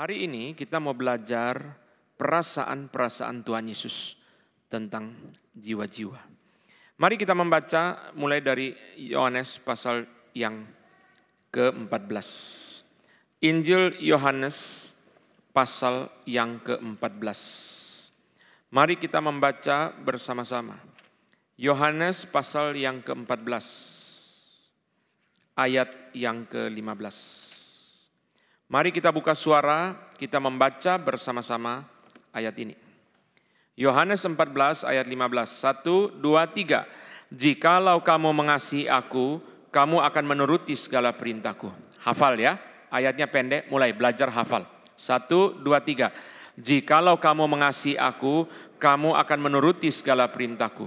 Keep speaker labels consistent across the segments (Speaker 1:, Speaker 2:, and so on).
Speaker 1: Hari ini kita mau belajar perasaan-perasaan Tuhan Yesus tentang jiwa-jiwa. Mari kita membaca mulai dari Yohanes pasal yang ke-14. Injil Yohanes pasal yang ke-14. Mari kita membaca bersama-sama. Yohanes pasal yang ke-14, ayat yang ke-15. Mari kita buka suara, kita membaca bersama-sama ayat ini. Yohanes 14 ayat 15, 1, 2, 3. Jikalau kamu mengasihi aku, kamu akan menuruti segala perintahku. Hafal ya, ayatnya pendek, mulai belajar hafal. 1, 2, 3. Jikalau kamu mengasihi aku, kamu akan menuruti segala perintahku.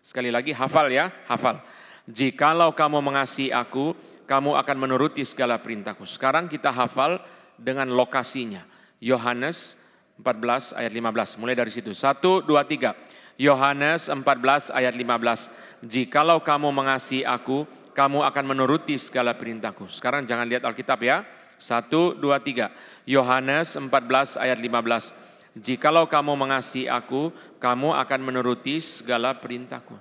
Speaker 1: Sekali lagi hafal ya, hafal. Jikalau kamu mengasihi aku, kamu akan menuruti segala perintahku. Sekarang kita hafal dengan lokasinya. Yohanes 14 ayat 15. Mulai dari situ. 1, 2, 3. Yohanes 14 ayat 15. Jikalau kamu mengasihi aku, kamu akan menuruti segala perintahku. Sekarang jangan lihat Alkitab ya. 1, 2, 3. Yohanes 14 ayat 15. Jikalau kamu mengasihi aku, kamu akan menuruti segala perintahku.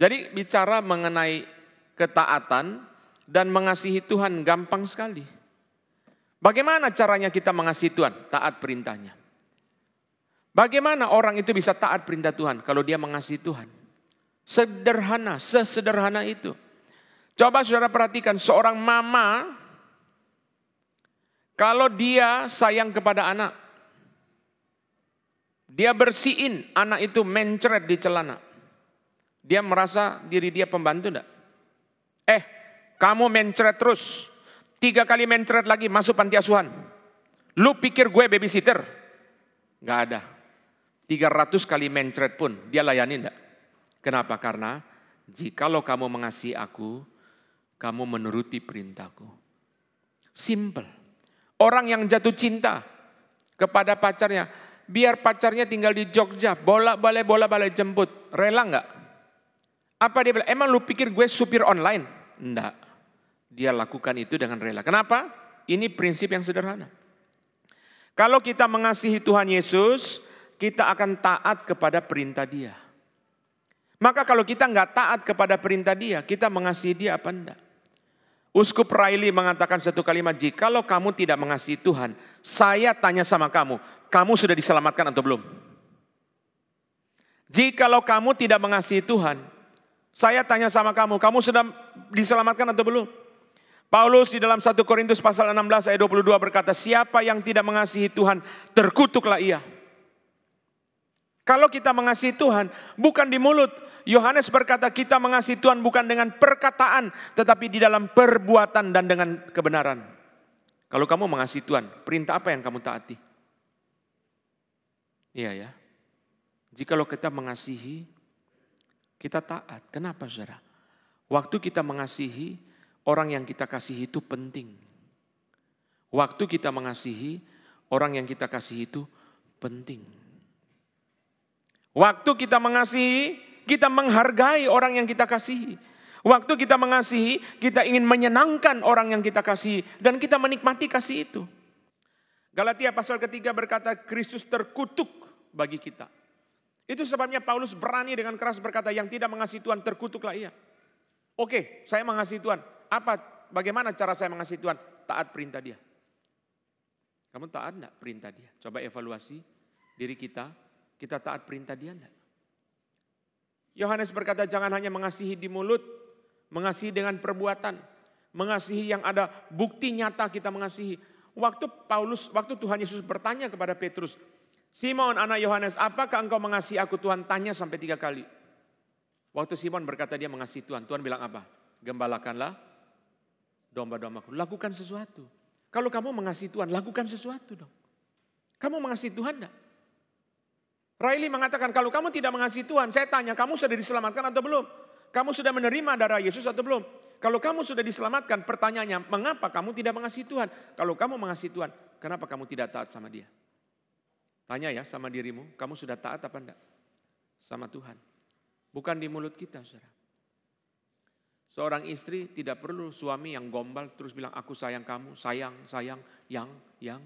Speaker 1: Jadi bicara mengenai ketaatan dan mengasihi Tuhan gampang sekali. Bagaimana caranya kita mengasihi Tuhan? Taat perintahnya. Bagaimana orang itu bisa taat perintah Tuhan kalau dia mengasihi Tuhan? Sederhana, sesederhana itu. Coba saudara perhatikan seorang mama, kalau dia sayang kepada anak, dia bersihin anak itu mencret di celana. Dia merasa diri dia pembantu enggak? Kamu mencret terus, 3 kali mencret lagi masuk panti asuhan. Lu pikir gue babysitter? Gak ada. 300 kali mencret pun dia layani enggak? Kenapa? Karena jikalau kamu mengasihi aku, kamu menuruti perintahku. Simple. Orang yang jatuh cinta kepada pacarnya, biar pacarnya tinggal di Jogja, bolak-balik jemput, rela enggak? Apa dia bilang? Emang lu pikir gue supir online? Enggak. Dia lakukan itu dengan rela. Kenapa? Ini prinsip yang sederhana. Kalau kita mengasihi Tuhan Yesus, kita akan taat kepada perintah Dia. Maka kalau kita nggak taat kepada perintah Dia, kita mengasihi Dia apa enggak? Uskup Riley mengatakan satu kalimat, jikalau kamu tidak mengasihi Tuhan, saya tanya sama kamu, kamu sudah diselamatkan atau belum? Jikalau kamu tidak mengasihi Tuhan, saya tanya sama kamu, kamu sudah diselamatkan atau belum? Paulus di dalam 1 Korintus pasal 16 ayat 22 berkata, siapa yang tidak mengasihi Tuhan, terkutuklah ia. Kalau kita mengasihi Tuhan, bukan di mulut. Yohanes berkata kita mengasihi Tuhan bukan dengan perkataan, tetapi di dalam perbuatan dan dengan kebenaran. Kalau kamu mengasihi Tuhan, perintah apa yang kamu taati? Iya ya. Jikalau kita mengasihi, kita taat. Kenapa saudara? Waktu kita mengasihi, orang yang kita kasihi itu penting. Waktu kita mengasihi, orang yang kita kasihi itu penting. Waktu kita mengasihi, kita menghargai orang yang kita kasihi. Waktu kita mengasihi, kita ingin menyenangkan orang yang kita kasihi. Dan kita menikmati kasih itu. Galatia pasal ketiga berkata, Kristus terkutuk bagi kita. Itu sebabnya Paulus berani dengan keras berkata, yang tidak mengasihi Tuhan terkutuklah ia. Oke, saya mengasihi Tuhan. Bagaimana cara saya mengasihi Tuhan? Taat perintah Dia. Kamu taat enggak perintah Dia? Coba evaluasi diri kita. Kita taat perintah Dia enggak? Yohanes berkata jangan hanya mengasihi di mulut. Mengasihi dengan perbuatan. Mengasihi yang ada bukti nyata kita mengasihi. Waktu Tuhan Yesus bertanya kepada Petrus. Simon anak Yohanes, apakah engkau mengasihi aku? Tuhan tanya sampai 3 kali. Waktu Simon berkata dia mengasihi Tuhan. Tuhan bilang apa? Gembalakanlah domba-dombaku. Lakukan sesuatu. Kalau kamu mengasihi Tuhan, lakukan sesuatu dong. Kamu mengasihi Tuhan enggak? Riley mengatakan kalau kamu tidak mengasihi Tuhan, saya tanya kamu sudah diselamatkan atau belum? Kamu sudah menerima darah Yesus atau belum? Kalau kamu sudah diselamatkan, pertanyaannya mengapa kamu tidak mengasihi Tuhan? Kalau kamu mengasihi Tuhan, kenapa kamu tidak taat sama Dia? Tanya ya sama dirimu, kamu sudah taat apa enggak? Sama Tuhan. Bukan di mulut kita, saudara. Seorang istri tidak perlu suami yang gombal terus bilang aku sayang kamu, sayang, yang.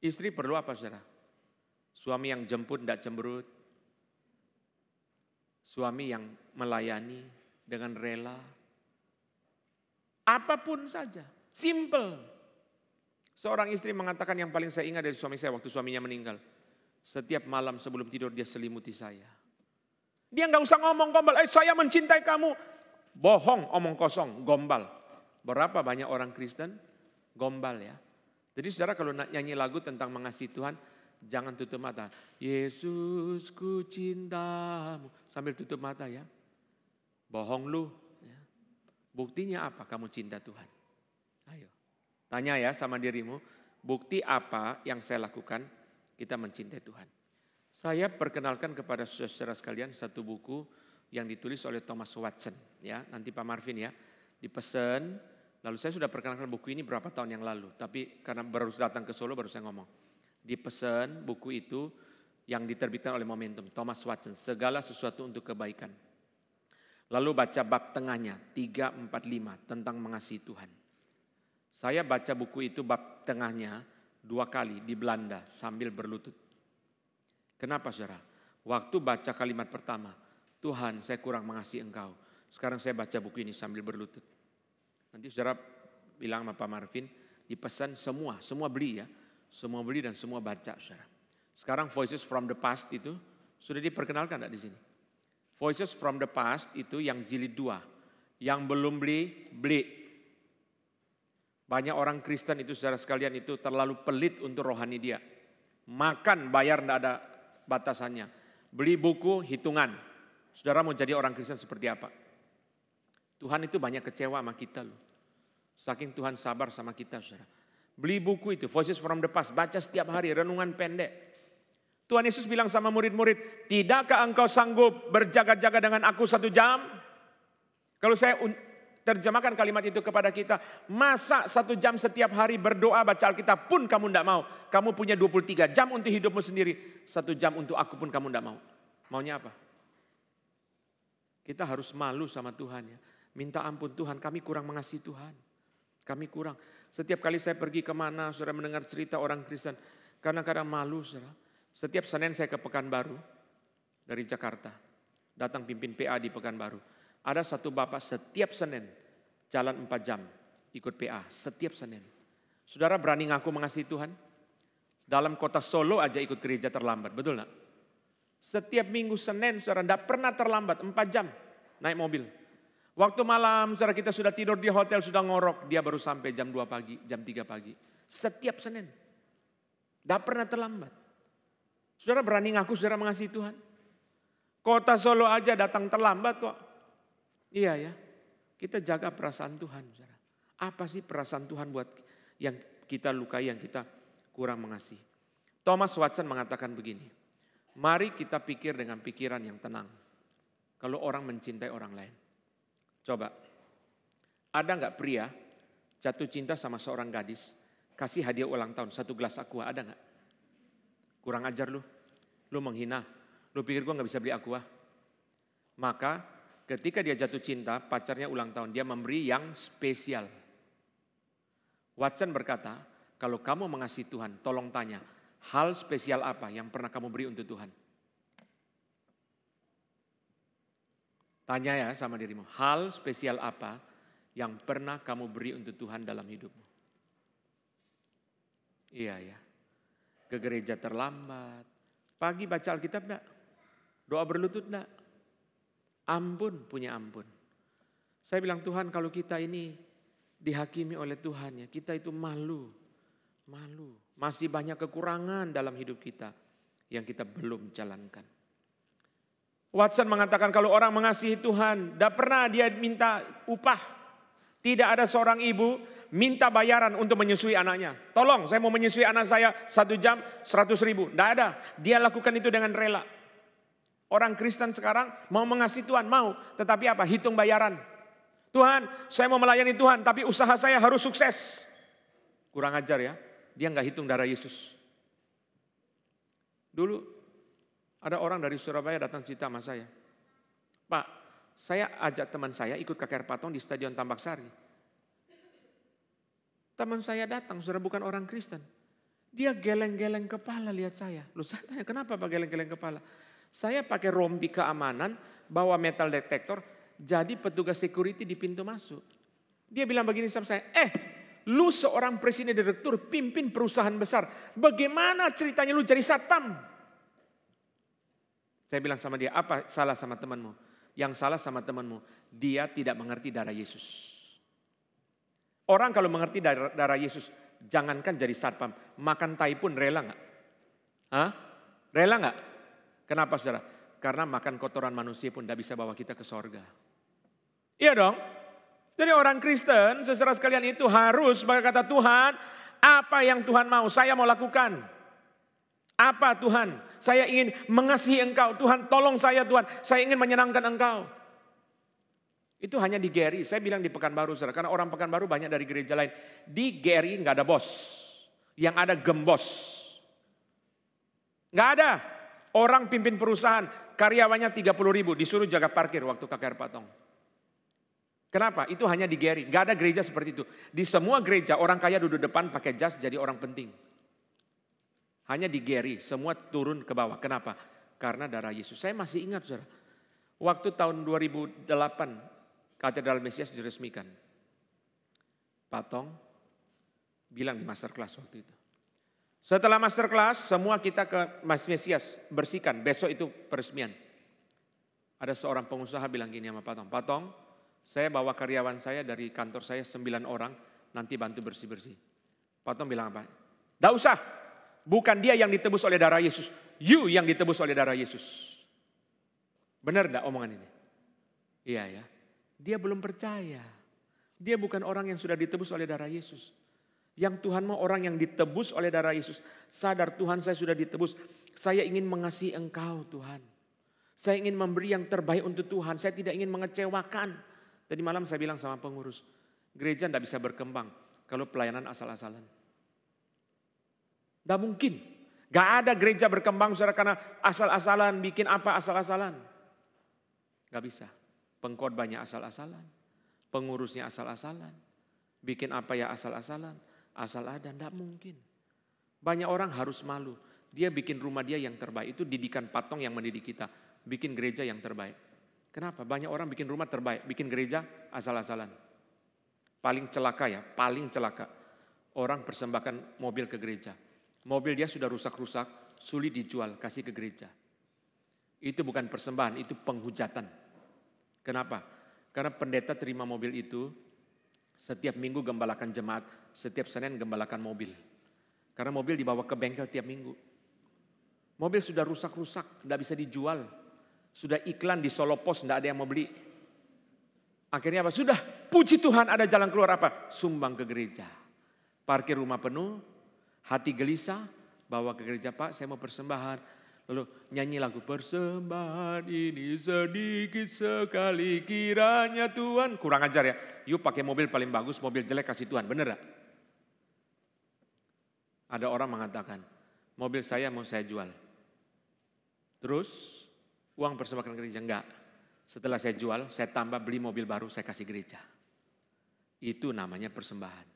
Speaker 1: Istri perlu apa, saudara? Suami yang jemput tidak cemberut. Suami yang melayani dengan rela. Apapun saja, simple. Seorang istri mengatakan yang paling saya ingat dari suami saya waktu suaminya meninggal. Setiap malam sebelum tidur dia selimuti saya. Dia nggak usah ngomong gombal, saya mencintai kamu. Bohong, omong kosong, gombal. Berapa banyak orang Kristen gombal ya. Jadi saudara kalau nyanyi lagu tentang mengasihi Tuhan, jangan tutup mata. Yesus ku cintamu. Sambil tutup mata ya. Bohong lu. Ya. Buktinya apa kamu cinta Tuhan? Ayo. Tanya ya sama dirimu. Bukti apa yang saya lakukan kita mencintai Tuhan. Saya perkenalkan kepada saudara sekalian satu buku yang ditulis oleh Thomas Watson. Ya, nanti Pak Marvin ya. Dipesan. Lalu saya sudah perkenalkan buku ini berapa tahun yang lalu. Tapi karena baru datang ke Solo baru saya ngomong. Dipesan buku itu yang diterbitkan oleh Momentum. Thomas Watson. Segala sesuatu untuk kebaikan. Lalu baca bab tengahnya. 3, 4, 5 tentang mengasihi Tuhan. Saya baca buku itu bab tengahnya 2 kali di Belanda sambil berlutut. Kenapa saudara? Waktu baca kalimat pertama. Tuhan saya kurang mengasihi Engkau. Sekarang saya baca buku ini sambil berlutut. Nanti saudara bilang sama Pak Marvin, dipesan semua beli ya. Semua beli dan semua baca saudara. Sekarang Voices from the Past itu sudah diperkenalkan enggak di sini? Voices from the Past itu yang jilid 2. Yang belum beli. Banyak orang Kristen itu saudara sekalian itu terlalu pelit untuk rohani dia. Makan bayar enggak ada batasannya. Beli buku hitungan. Saudara mau jadi orang Kristen seperti apa? Tuhan itu banyak kecewa sama kita loh. Saking Tuhan sabar sama kita saudara. Beli buku itu, Voices from the Past. Baca setiap hari, renungan pendek. Tuhan Yesus bilang sama murid-murid, tidakkah engkau sanggup berjaga-jaga dengan aku 1 jam? Kalau saya terjemahkan kalimat itu kepada kita, masa 1 jam setiap hari berdoa baca Alkitab pun kamu tidak mau. Kamu punya 23 jam untuk hidupmu sendiri. 1 jam untuk aku pun kamu tidak mau. Maunya apa? Kita harus malu sama Tuhan ya. Minta ampun Tuhan, kami kurang mengasihi Tuhan. Kami kurang. Setiap kali saya pergi kemana, saudara mendengar cerita orang Kristen. Kadang-kadang malu saudara. Setiap Senin saya ke Pekanbaru dari Jakarta. Datang pimpin PA di Pekanbaru. Ada satu bapak setiap Senin jalan 4 jam ikut PA. Setiap Senin. Saudara berani ngaku mengasihi Tuhan? Dalam kota Solo aja ikut gereja terlambat. Betul gak? Setiap minggu Senin saudara tidak pernah terlambat. 4 jam naik mobil. Waktu malam saudara kita sudah tidur di hotel sudah ngorok. Dia baru sampai jam 2 pagi, jam 3 pagi. Setiap Senin. Tidak pernah terlambat. Saudara berani ngaku saudara mengasihi Tuhan? Kota Solo aja datang terlambat kok. Iya ya. Kita jaga perasaan Tuhan saudara. Apa sih perasaan Tuhan buat yang kita lukai, yang kita kurang mengasihi? Thomas Watson mengatakan begini. Mari kita pikir dengan pikiran yang tenang. Kalau orang mencintai orang lain. Coba, ada nggak pria jatuh cinta sama seorang gadis, kasih hadiah ulang tahun 1 gelas aqua, ada nggak? Kurang ajar lu menghina, lu pikir gua nggak bisa beli aqua? Maka ketika dia jatuh cinta, pacarnya ulang tahun, dia memberi yang spesial. Watson berkata, kalau kamu mengasihi Tuhan, tolong tanya, hal spesial apa yang pernah kamu beri untuk Tuhan? Tanya ya sama dirimu, hal spesial apa yang pernah kamu beri untuk Tuhan dalam hidupmu? Iya ya, ke gereja terlambat, pagi baca Alkitab enggak? Doa berlutut enggak? Ampun, punya ampun. Saya bilang Tuhan kalau kita ini dihakimi oleh Tuhan ya, kita itu malu. Masih banyak kekurangan dalam hidup kita yang kita belum jalankan. Watson mengatakan kalau orang mengasihi Tuhan, tidak pernah dia minta upah. Tidak ada seorang ibu minta bayaran untuk menyusui anaknya. Tolong saya mau menyusui anak saya 1 jam 100 ribu. Tidak ada. Dia lakukan itu dengan rela. Orang Kristen sekarang mau mengasihi Tuhan, mau. Tetapi apa? Hitung bayaran. Tuhan saya mau melayani Tuhan tapi usaha saya harus sukses. Kurang ajar ya. Dia nggak hitung darah Yesus. Dulu ada orang dari Surabaya datang cerita sama saya. Pak, saya ajak teman saya ikut KKR Patong di Stadion Tambak Sari. Teman saya datang, saudara bukan orang Kristen. Dia geleng-geleng kepala lihat saya. Loh saya tanya, kenapa Pak geleng-geleng kepala? Saya pakai rompi keamanan, bawa metal detektor, jadi petugas security di pintu masuk. Dia bilang begini sama saya, lu seorang presiden direktur, pimpin perusahaan besar. Bagaimana ceritanya lu jadi satpam? Saya bilang sama dia, apa salah sama temanmu? Yang salah sama temanmu, dia tidak mengerti darah Yesus. Orang kalau mengerti darah Yesus, jangankan jadi satpam, makan tai pun rela nggak? Hah? Rela nggak? Kenapa saudara? Karena makan kotoran manusia pun tidak bisa bawa kita ke sorga. Iya dong. Jadi orang Kristen, saudara sekalian itu harus berkata, Tuhan, apa yang Tuhan mau? Saya mau lakukan. Apa Tuhan? Saya ingin mengasihi Engkau. Tuhan tolong saya Tuhan. Saya ingin menyenangkan Engkau. Itu hanya di GRI. Saya bilang di Pekanbaru, saudara. Karena orang Pekanbaru banyak dari gereja lain. Di GRI nggak ada bos. Yang ada gembos. Nggak ada. Orang pimpin perusahaan, karyawannya 30.000 disuruh jaga parkir waktu KKR Patong. Kenapa? Itu hanya di GRI. Nggak ada gereja seperti itu. Di semua gereja orang kaya duduk depan pakai jas jadi orang penting. Hanya di GRI semua turun ke bawah. Kenapa? Karena darah Yesus. Saya masih ingat saudara. Waktu tahun 2008 Katedral Mesias diresmikan. Patong bilang di masterclass waktu itu. Setelah masterclass, semua kita ke Mesias bersihkan. Besok itu peresmian. Ada seorang pengusaha bilang gini sama Patong. Patong, saya bawa karyawan saya dari kantor saya 9 orang. Nanti bantu bersih-bersih. Patong bilang apa? Tidak usah. Bukan dia yang ditebus oleh darah Yesus. You yang ditebus oleh darah Yesus. Benar tidak omongan ini? Iya ya. Dia belum percaya. Dia bukan orang yang sudah ditebus oleh darah Yesus. Yang Tuhan mau orang yang ditebus oleh darah Yesus. Sadar Tuhan saya sudah ditebus. Saya ingin mengasihi Engkau Tuhan. Saya ingin memberi yang terbaik untuk Tuhan. Saya tidak ingin mengecewakan. Tadi malam saya bilang sama pengurus. Gereja tidak bisa berkembang kalau pelayanan asal-asalan. Tidak mungkin. Gak ada gereja berkembang saudara karena asal-asalan. Bikin apa asal-asalan. Gak bisa. Pengkhotbahnya asal-asalan. Pengurusnya asal-asalan. Bikin apa ya asal-asalan. Asal ada, tidak mungkin. Banyak orang harus malu. Dia bikin rumah dia yang terbaik. Itu didikan Patong yang mendidik kita. Bikin gereja yang terbaik. Kenapa? Banyak orang bikin rumah terbaik. Bikin gereja asal-asalan. Paling celaka ya, paling celaka. Orang persembahkan mobil ke gereja. Mobil dia sudah rusak-rusak, sulit dijual, kasih ke gereja. Itu bukan persembahan, itu penghujatan. Kenapa? Karena pendeta terima mobil itu, setiap minggu gembalakan jemaat, setiap Senin gembalakan mobil. Karena mobil dibawa ke bengkel tiap minggu. Mobil sudah rusak-rusak, tidak bisa dijual. Sudah iklan di Solo Pos, tidak ada yang mau beli. Akhirnya apa? Sudah, puji Tuhan ada jalan keluar apa? Sumbang ke gereja. Parkir rumah penuh, hati gelisah, bawa ke gereja, Pak saya mau persembahan. Lalu nyanyi lagu persembahan ini sedikit sekali kiranya Tuhan. Kurang ajar ya. Yuk pakai mobil paling bagus, mobil jelek kasih Tuhan. Bener gak? Ada orang mengatakan, mobil saya mau saya jual. Terus uang persembahkan gereja. Enggak. Setelah saya jual, saya tambah beli mobil baru, saya kasih gereja. Itu namanya persembahan.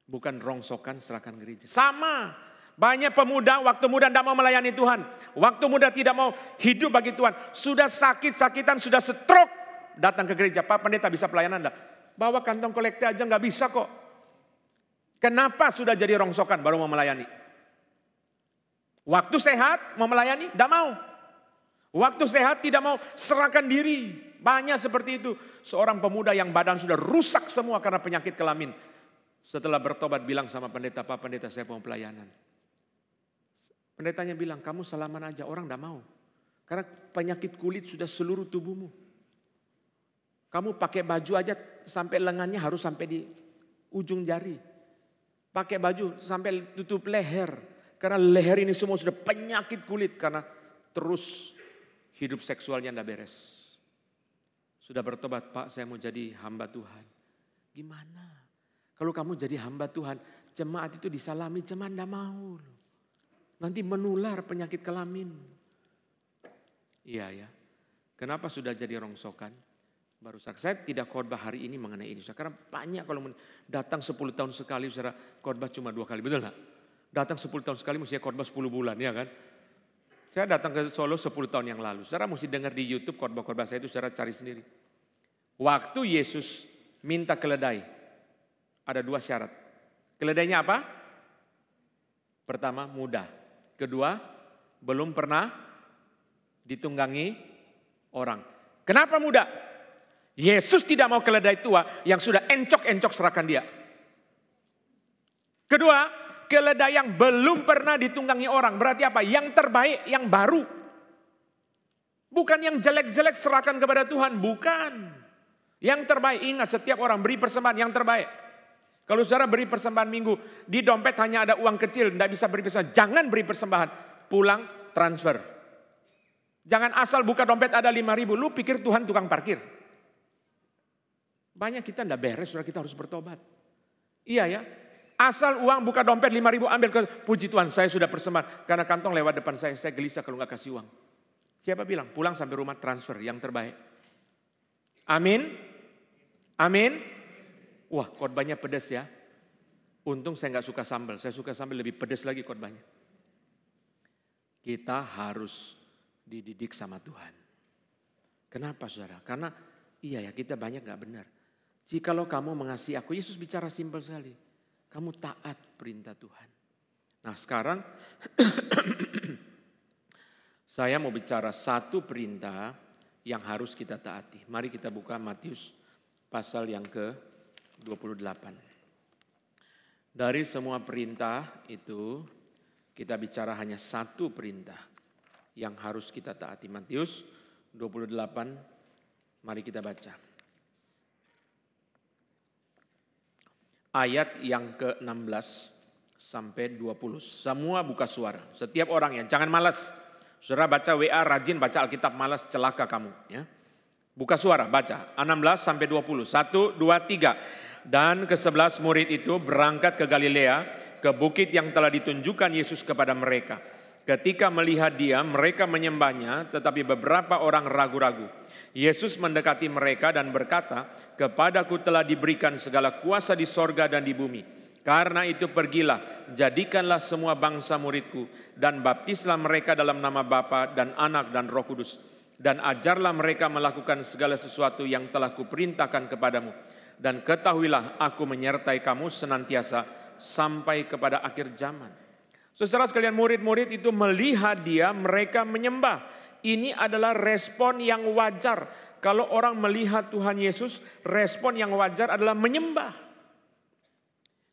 Speaker 1: Bukan rongsokan serahkan gereja. Sama. Banyak pemuda waktu muda tidak mau melayani Tuhan. Waktu muda tidak mau hidup bagi Tuhan. Sudah sakit-sakitan, sudah stroke. Datang ke gereja, Pak pendeta bisa pelayanan enggak? Bawa kantong kolekte aja nggak bisa kok. Kenapa sudah jadi rongsokan baru mau melayani? Waktu sehat mau melayani, tidak mau. Waktu sehat tidak mau serahkan diri. Banyak seperti itu. Seorang pemuda yang badan sudah rusak semua karena penyakit kelamin. Setelah bertobat bilang sama pendeta, Pak pendeta saya mau pelayanan. Pendetanya bilang, kamu salaman aja, orang tidak mau. Karena penyakit kulit sudah seluruh tubuhmu. Kamu pakai baju aja sampai lengannya harus sampai di ujung jari. Pakai baju sampai tutup leher. Karena leher ini semua sudah penyakit kulit. Karena terus hidup seksualnya tidak beres. Sudah bertobat, Pak saya mau jadi hamba Tuhan. Gimana? Kalau kamu jadi hamba Tuhan, jemaat itu disalami, jemaat tidak mau. Nanti menular penyakit kelamin. Iya ya. Kenapa sudah jadi rongsokan? Baru saya tidak khotbah hari ini mengenai ini. Karena banyak kalau datang 10 tahun sekali, saudara khotbah cuma 2 kali. Betul gak? Datang 10 tahun sekali mesti khotbah 10 bulan, ya kan? Saya datang ke Solo 10 tahun yang lalu. Saudara mesti dengar di YouTube khotbah-khotbah saya itu, saudara cari sendiri. Waktu Yesus minta keledai, ada 2 syarat. Keledainya apa? Pertama, muda. Kedua, belum pernah ditunggangi orang. Kenapa muda? Yesus tidak mau keledai tua yang sudah encok-encok serahkan dia. Kedua, keledai yang belum pernah ditunggangi orang. Berarti apa? Yang terbaik, yang baru. Bukan yang jelek-jelek serahkan kepada Tuhan. Bukan. Yang terbaik, ingat setiap orang beri persembahan yang terbaik. Kalau saudara beri persembahan minggu, di dompet hanya ada uang kecil, tidak bisa beri persembahan. Jangan beri persembahan, pulang transfer. Jangan asal buka dompet ada 5.000, lu pikir Tuhan tukang parkir. Banyak kita tidak beres, saudara, kita harus bertobat. Iya ya, asal uang buka dompet 5.000 ambil ke, puji Tuhan saya sudah persembahan. Karena kantong lewat depan saya gelisah kalau nggak kasih uang. Siapa bilang? Pulang sampai rumah transfer yang terbaik. Amin. Amin. Wah, khotbahnya pedas ya. Untung saya nggak suka sambal. Saya suka sambal lebih pedas lagi khotbahnya. Kita harus dididik sama Tuhan. Kenapa saudara? Karena iya ya kita banyak nggak benar. Jikalau kamu mengasihi aku, Yesus bicara simpel sekali. Kamu taat perintah Tuhan. Nah sekarang saya mau bicara satu perintah yang harus kita taati. Mari kita buka Matius pasal yang ke-28. Dari semua perintah itu kita bicara hanya satu perintah yang harus kita taati. Matius 28, mari kita baca. Ayat yang ke-16 sampai 20. Semua buka suara. Setiap orang ya, jangan malas. Saudara baca WA, rajin baca Alkitab, malas celaka kamu. Ya. Buka suara, baca. 16 sampai 20. 1, 2, 3. Dan ke-11 murid itu berangkat ke Galilea, ke bukit yang telah ditunjukkan Yesus kepada mereka. Ketika melihat dia, mereka menyembahnya, tetapi beberapa orang ragu-ragu. Yesus mendekati mereka dan berkata, kepadaku telah diberikan segala kuasa di sorga dan di bumi. Karena itu pergilah, jadikanlah semua bangsa muridku, dan baptislah mereka dalam nama Bapa dan Anak dan Roh Kudus. Dan ajarlah mereka melakukan segala sesuatu yang telah kuperintahkan kepadamu. Dan ketahuilah aku menyertai kamu senantiasa sampai kepada akhir zaman. Saudara sekalian, murid-murid itu melihat dia, mereka menyembah. Ini adalah respon yang wajar. Kalau orang melihat Tuhan Yesus, respon yang wajar adalah menyembah.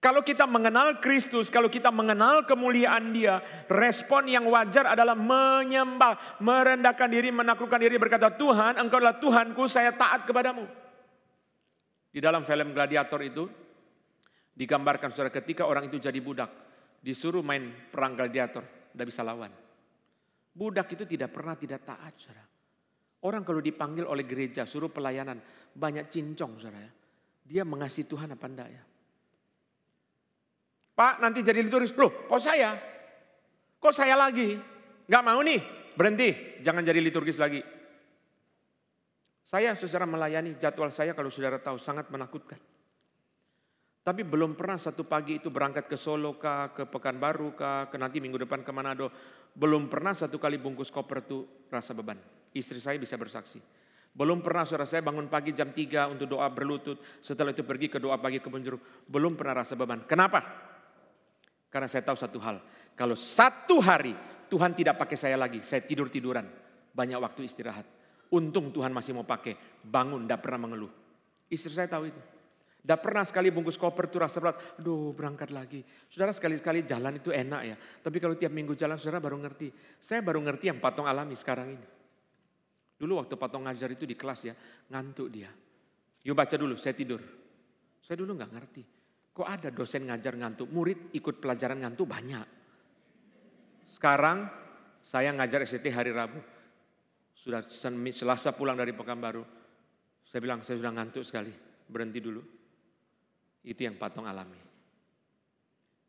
Speaker 1: Kalau kita mengenal Kristus, kalau kita mengenal kemuliaan dia, respon yang wajar adalah menyembah, merendahkan diri, menaklukkan diri, berkata, Tuhan, Engkau adalah Tuhanku, saya taat kepadamu. Di dalam film Gladiator itu, digambarkan saudara ketika orang itu jadi budak, disuruh main perang gladiator, tidak bisa lawan. Budak itu tidak pernah tidak taat, saudara. Orang kalau dipanggil oleh gereja, suruh pelayanan, banyak cincong, saudara. Dia mengasihi Tuhan apa enggak ya? Pak, nanti jadi liturgis. Loh, kok saya? Kok saya lagi? Enggak mau nih, berhenti. Jangan jadi liturgis lagi. Saya, saudara, melayani jadwal saya kalau saudara tahu sangat menakutkan. Tapi belum pernah satu pagi itu berangkat ke Solo kah, ke Pekanbaru kah, ke nanti minggu depan ke Manado. Belum pernah satu kali bungkus koper itu rasa beban. Istri saya bisa bersaksi. Belum pernah saudara saya bangun pagi jam 3 untuk doa berlutut. Setelah itu pergi ke doa pagi kebun jeruk. Belum pernah rasa beban. Kenapa? Karena saya tahu satu hal. Kalau satu hari Tuhan tidak pakai saya lagi, saya tidur-tiduran. Banyak waktu istirahat. Untung Tuhan masih mau pakai. Bangun, tidak pernah mengeluh. Istri saya tahu itu. Tidak pernah sekali bungkus koper itu rasa berat. Aduh berangkat lagi. Saudara sekali-sekali jalan itu enak ya. Tapi kalau tiap minggu jalan saudara baru ngerti. Saya baru ngerti yang Patong alami sekarang ini. Dulu waktu Patong ngajar itu di kelas ya. Ngantuk dia. Yuk baca dulu, saya tidur. Saya dulu gak ngerti. Kok ada dosen ngajar ngantuk. Murid ikut pelajaran ngantuk banyak. Sekarang saya ngajar SCT hari Rabu. Sudah Selasa pulang dari Pekanbaru. Saya bilang saya sudah ngantuk sekali. Berhenti dulu. Itu yang Patong alami.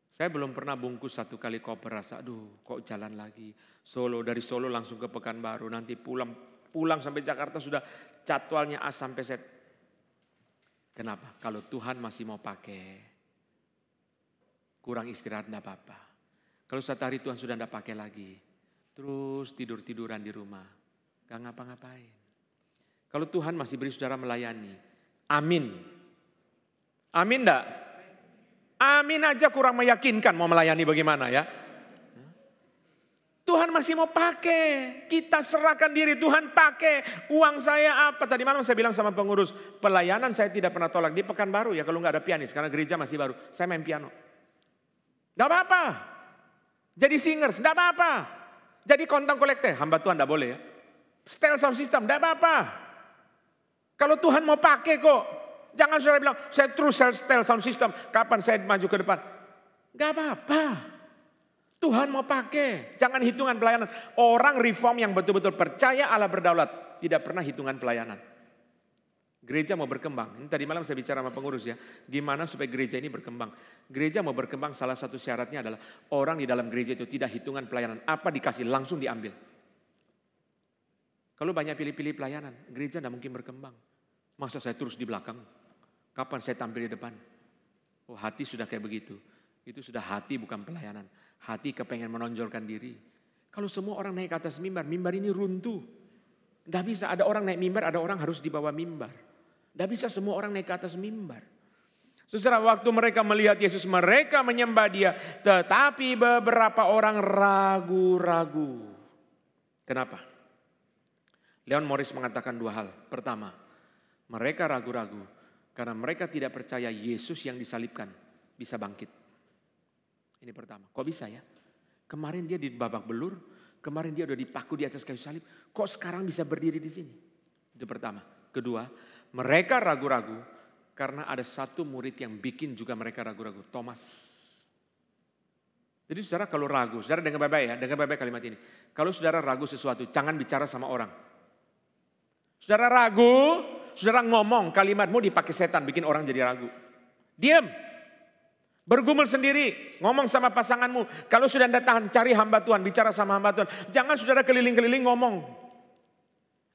Speaker 1: Saya belum pernah bungkus satu kali koper rasa, aduh kok jalan lagi. Solo, dari Solo langsung ke Pekanbaru, nanti pulang sampai Jakarta sudah jadwalnya A sampai Z. Kenapa? Kalau Tuhan masih mau pakai, kurang istirahat enggak apa-apa. Kalau satu hari Tuhan sudah tidak pakai lagi, terus tidur-tiduran di rumah, gak ngapa-ngapain. Kalau Tuhan masih beri saudara melayani, amin. Amin enggak? Amin aja kurang meyakinkan mau melayani bagaimana ya. Tuhan masih mau pakai, kita serahkan diri, Tuhan pakai. Uang saya apa? Tadi malam saya bilang sama pengurus, pelayanan saya tidak pernah tolak. Di Pekanbaru ya kalau nggak ada pianis, karena gereja masih baru, saya main piano. Gak apa-apa. Jadi singers, gak apa-apa. Jadi kontang kolekte, hamba Tuhan gak boleh ya. Style sound system, gak apa-apa. Kalau Tuhan mau pakai kok. Jangan saudara bilang, saya terus style sound system, kapan saya maju ke depan. Gak apa-apa. Tuhan mau pakai, jangan hitungan pelayanan. Orang reform yang betul-betul percaya Allah berdaulat, tidak pernah hitungan pelayanan. Gereja mau berkembang, ini tadi malam saya bicara sama pengurus ya, gimana supaya gereja ini berkembang. Gereja mau berkembang salah satu syaratnya adalah orang di dalam gereja itu tidak hitungan pelayanan. Apa dikasih langsung diambil. Kalau banyak pilih-pilih pelayanan, gereja tidak mungkin berkembang. Masa saya terus di belakang, kapan saya tampil di depan. Oh hati sudah kayak begitu, itu sudah hati bukan pelayanan. Hati kepengen menonjolkan diri. Kalau semua orang naik ke atas mimbar, mimbar ini runtuh. Tidak bisa ada orang naik mimbar, ada orang harus di bawah mimbar. Tidak bisa semua orang naik ke atas mimbar. Saudara, waktu mereka melihat Yesus, mereka menyembah Dia. Tetapi beberapa orang ragu-ragu. Kenapa? Leon Morris mengatakan dua hal. Pertama, mereka ragu-ragu karena mereka tidak percaya Yesus yang disalibkan bisa bangkit. Ini pertama. Kok bisa ya? Kemarin dia di babak belur, kemarin dia udah dipaku di atas kayu salib. Kok sekarang bisa berdiri di sini? Itu pertama. Kedua, mereka ragu-ragu karena ada satu murid yang bikin juga mereka ragu-ragu. Thomas. Jadi saudara kalau ragu, saudara dengar baik-baik ya, dengar baik-baik kalimat ini. Kalau saudara ragu sesuatu, jangan bicara sama orang. Saudara ragu, saudara ngomong, kalimatmu dipakai setan, bikin orang jadi ragu. Diam. Bergumul sendiri, ngomong sama pasanganmu. Kalau sudah anda tahan, cari hamba Tuhan, bicara sama hamba Tuhan. Jangan saudara keliling-keliling ngomong.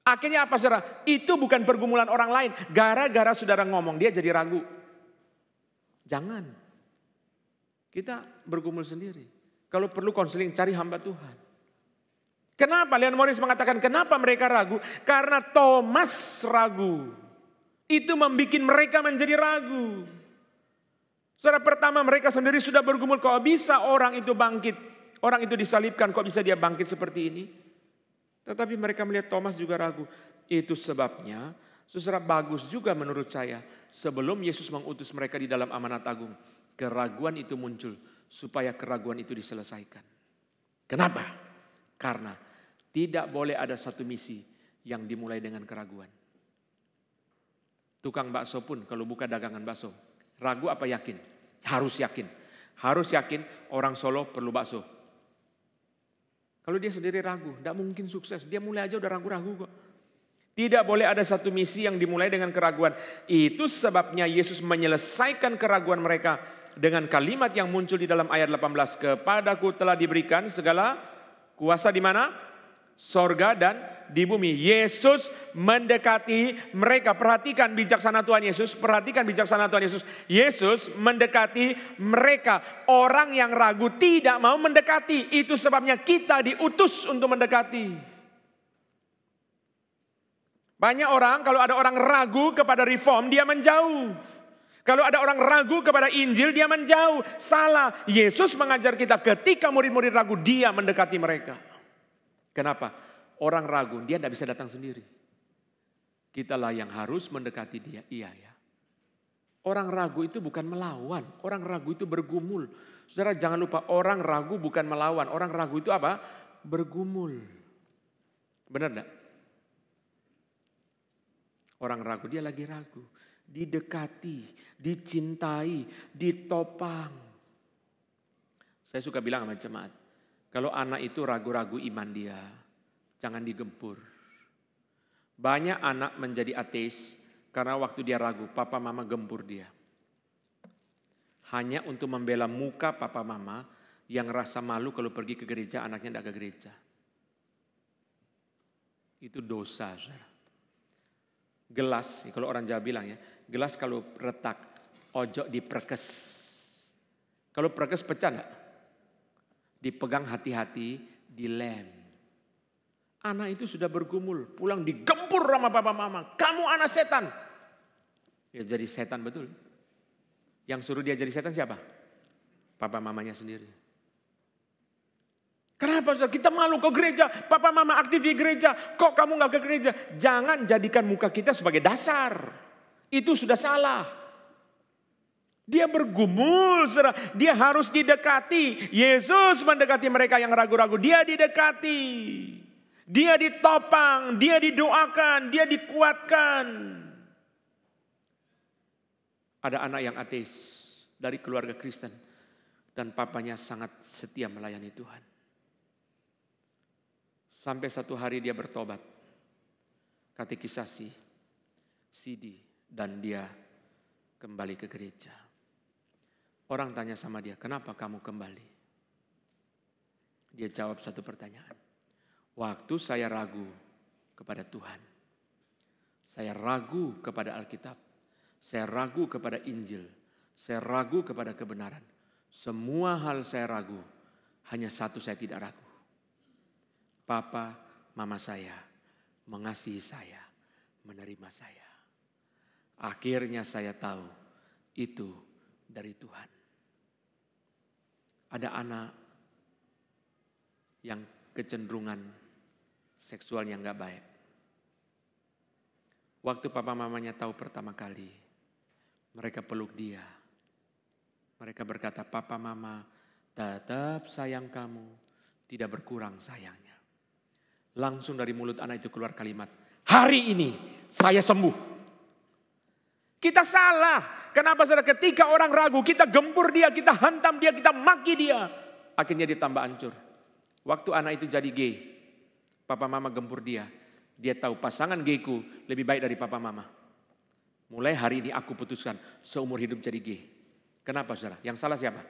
Speaker 1: Akhirnya apa saudara? Itu bukan pergumulan orang lain. Gara-gara saudara ngomong, dia jadi ragu. Jangan. Kita bergumul sendiri. Kalau perlu konseling, cari hamba Tuhan. Kenapa? Leon Morris mengatakan, kenapa mereka ragu? Karena Thomas ragu. Itu membuat mereka menjadi ragu. Saudara, pertama mereka sendiri sudah bergumul, kok bisa orang itu bangkit? Orang itu disalibkan, kok bisa dia bangkit seperti ini? Tetapi mereka melihat Thomas juga ragu. Itu sebabnya, saudara, bagus juga menurut saya, sebelum Yesus mengutus mereka di dalam amanat agung, keraguan itu muncul, supaya keraguan itu diselesaikan. Kenapa? Karena tidak boleh ada satu misi yang dimulai dengan keraguan. Tukang bakso pun kalau buka dagangan bakso, ragu apa yakin? Harus yakin. Harus yakin orang Solo perlu bakso. Kalau dia sendiri ragu, tidak mungkin sukses. Dia mulai aja udah ragu-ragu kok. Tidak boleh ada satu misi yang dimulai dengan keraguan. Itu sebabnya Yesus menyelesaikan keraguan mereka dengan kalimat yang muncul di dalam ayat 18. Kepadaku telah diberikan segala kuasa di mana? Sorga dan di bumi. Yesus mendekati mereka. Perhatikan bijaksana Tuhan Yesus. Perhatikan bijaksana Tuhan Yesus. Yesus mendekati mereka. Orang yang ragu tidak mau mendekati. Itu sebabnya kita diutus untuk mendekati. Banyak orang kalau ada orang ragu kepada reform dia menjauh. Kalau ada orang ragu kepada Injil dia menjauh. Salah. Yesus mengajar kita ketika murid-murid ragu dia mendekati mereka. Kenapa? Orang ragu, dia tidak bisa datang sendiri. Kitalah yang harus mendekati dia. Iya ya. Orang ragu itu bukan melawan. Orang ragu itu bergumul. Saudara jangan lupa, orang ragu bukan melawan. Orang ragu itu apa? Bergumul. Benar enggak? Orang ragu, dia lagi ragu. Didekati, dicintai, ditopang. Saya suka bilang sama jemaat. Kalau anak itu ragu-ragu iman dia, jangan digempur. Banyak anak menjadi ateis karena waktu dia ragu, papa mama gempur dia. Hanya untuk membela muka papa mama yang rasa malu kalau pergi ke gereja, anaknya tidak ke gereja. Itu dosa, saudara. Gelas, kalau orang Jawa bilang ya, gelas kalau retak, ojo diperkes. Kalau perkes pecah enggak? Dipegang hati-hati, dilem. Anak itu sudah bergumul, pulang digempur sama papa mama. Kamu anak setan. Ya jadi setan betul. Yang suruh dia jadi setan siapa? Papa mamanya sendiri. Kenapa saudara? Kita malu ke gereja, papa mama aktif di gereja, kok kamu gak ke gereja? Jangan jadikan muka kita sebagai dasar. Itu sudah salah. Dia bergumul, dia harus didekati. Yesus mendekati mereka yang ragu-ragu, dia didekati. Dia ditopang, dia didoakan, dia dikuatkan. Ada anak yang ateis dari keluarga Kristen. Dan papanya sangat setia melayani Tuhan. Sampai satu hari dia bertobat, katekisasi, CD, dan dia kembali ke gereja. Orang tanya sama dia, kenapa kamu kembali? Dia jawab satu pertanyaan. Waktu saya ragu kepada Tuhan, saya ragu kepada Alkitab, saya ragu kepada Injil, saya ragu kepada kebenaran. Semua hal saya ragu, hanya satu saya tidak ragu. Papa, mama saya mengasihi saya, menerima saya. Akhirnya saya tahu itu dari Tuhan. Ada anak yang kecenderungan seksualnya gak baik. Waktu papa mamanya tahu pertama kali, mereka peluk dia. Mereka berkata, papa mama tetap sayang kamu, tidak berkurang sayangnya. Langsung dari mulut anak itu keluar kalimat, hari ini saya sembuh. Kita salah. Kenapa saudara? Ketika orang ragu, kita gempur dia, kita hantam dia, kita maki dia. Akhirnya dia tambah hancur. Waktu anak itu jadi gay, papa mama gempur dia. Dia tahu pasangan gayku lebih baik dari papa mama. Mulai hari ini aku putuskan seumur hidup jadi gay. Kenapa saudara? Yang salah siapa?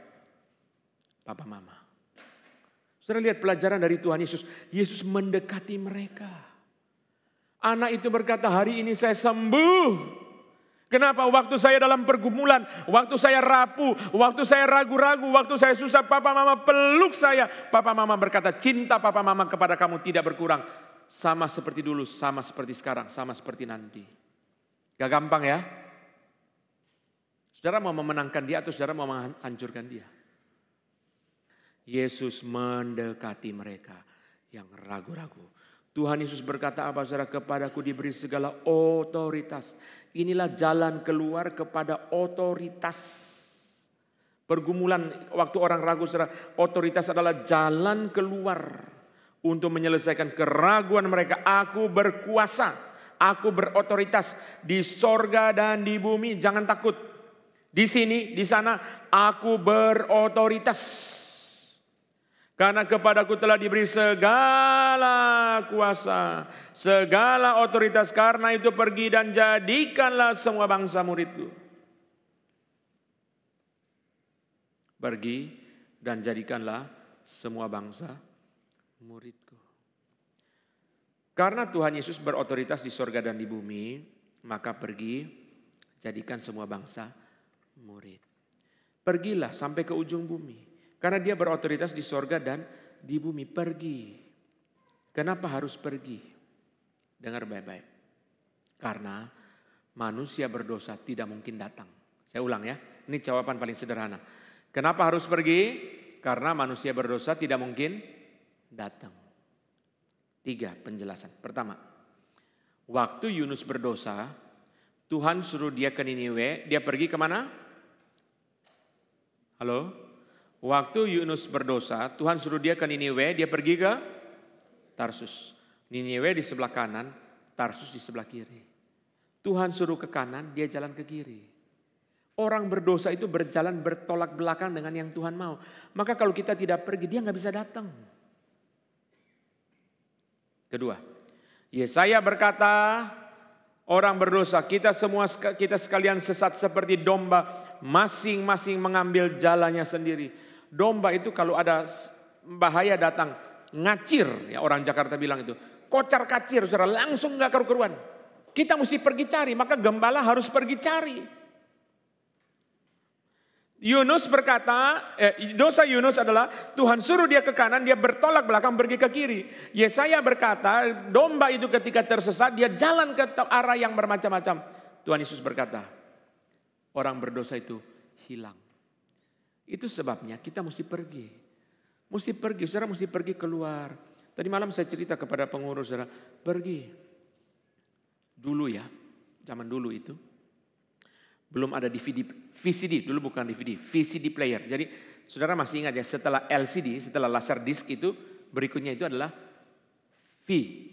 Speaker 1: Papa mama. Saudara lihat pelajaran dari Tuhan Yesus. Yesus mendekati mereka. Anak itu berkata, hari ini saya sembuh. Kenapa? Waktu saya dalam pergumulan, waktu saya rapuh, waktu saya ragu-ragu, waktu saya susah, papa mama peluk saya. Papa mama berkata, cinta papa mama kepada kamu tidak berkurang. Sama seperti dulu, sama seperti sekarang, sama seperti nanti. Gak gampang ya. Saudara mau memenangkan dia atau saudara mau menghancurkan dia? Yesus mendekati mereka yang ragu-ragu. Tuhan Yesus berkata apa saudara? Kepadaku diberi segala otoritas. Inilah jalan keluar kepada otoritas. Pergumulan waktu orang ragu saudara, otoritas adalah jalan keluar untuk menyelesaikan keraguan mereka. Aku berkuasa, aku berotoritas di sorga dan di bumi. Jangan takut. Di sini, di sana, aku berotoritas. Karena kepadaku telah diberi segala kuasa, segala otoritas. Karena itu pergi dan jadikanlah semua bangsa muridku. Pergi dan jadikanlah semua bangsa muridku. Karena Tuhan Yesus berotoritas di sorga dan di bumi, maka pergi, jadikan semua bangsa murid. Pergilah sampai ke ujung bumi. Karena dia berotoritas di sorga dan di bumi. Pergi. Kenapa harus pergi? Dengar baik-baik. Karena manusia berdosa tidak mungkin datang. Saya ulang ya. Ini jawaban paling sederhana. Kenapa harus pergi? Karena manusia berdosa tidak mungkin datang. 3 penjelasan. Pertama. Waktu Yunus berdosa, Tuhan suruh dia ke Niniwe. Dia pergi kemana? Halo? Waktu Yunus berdosa, Tuhan suruh dia ke Niniwe, dia pergi ke Tarsus. Niniwe di sebelah kanan, Tarsus di sebelah kiri. Tuhan suruh ke kanan, dia jalan ke kiri. Orang berdosa itu berjalan bertolak belakang dengan yang Tuhan mau. Maka kalau kita tidak pergi, dia gak bisa datang. Kedua, Yesaya berkata, orang berdosa, kita sekalian sesat seperti domba, masing-masing mengambil jalannya sendiri. Domba itu kalau ada bahaya datang, ngacir, ya orang Jakarta bilang itu, kocar kacir, saudara, langsung gak keruan. Kita mesti pergi cari, maka gembala harus pergi cari. Yunus berkata, dosa Yunus adalah Tuhan suruh dia ke kanan, dia bertolak belakang pergi ke kiri. Yesaya berkata, domba itu ketika tersesat, dia jalan ke arah yang bermacam-macam. Tuhan Yesus berkata, orang berdosa itu hilang. Itu sebabnya kita mesti pergi. Saudara mesti pergi keluar. Tadi malam saya cerita kepada pengurus, saudara, pergi. Dulu ya, zaman dulu itu. Belum ada DVD, VCD, dulu bukan DVD, VCD player. Jadi saudara masih ingat ya, setelah LCD, setelah laser disc itu, berikutnya itu adalah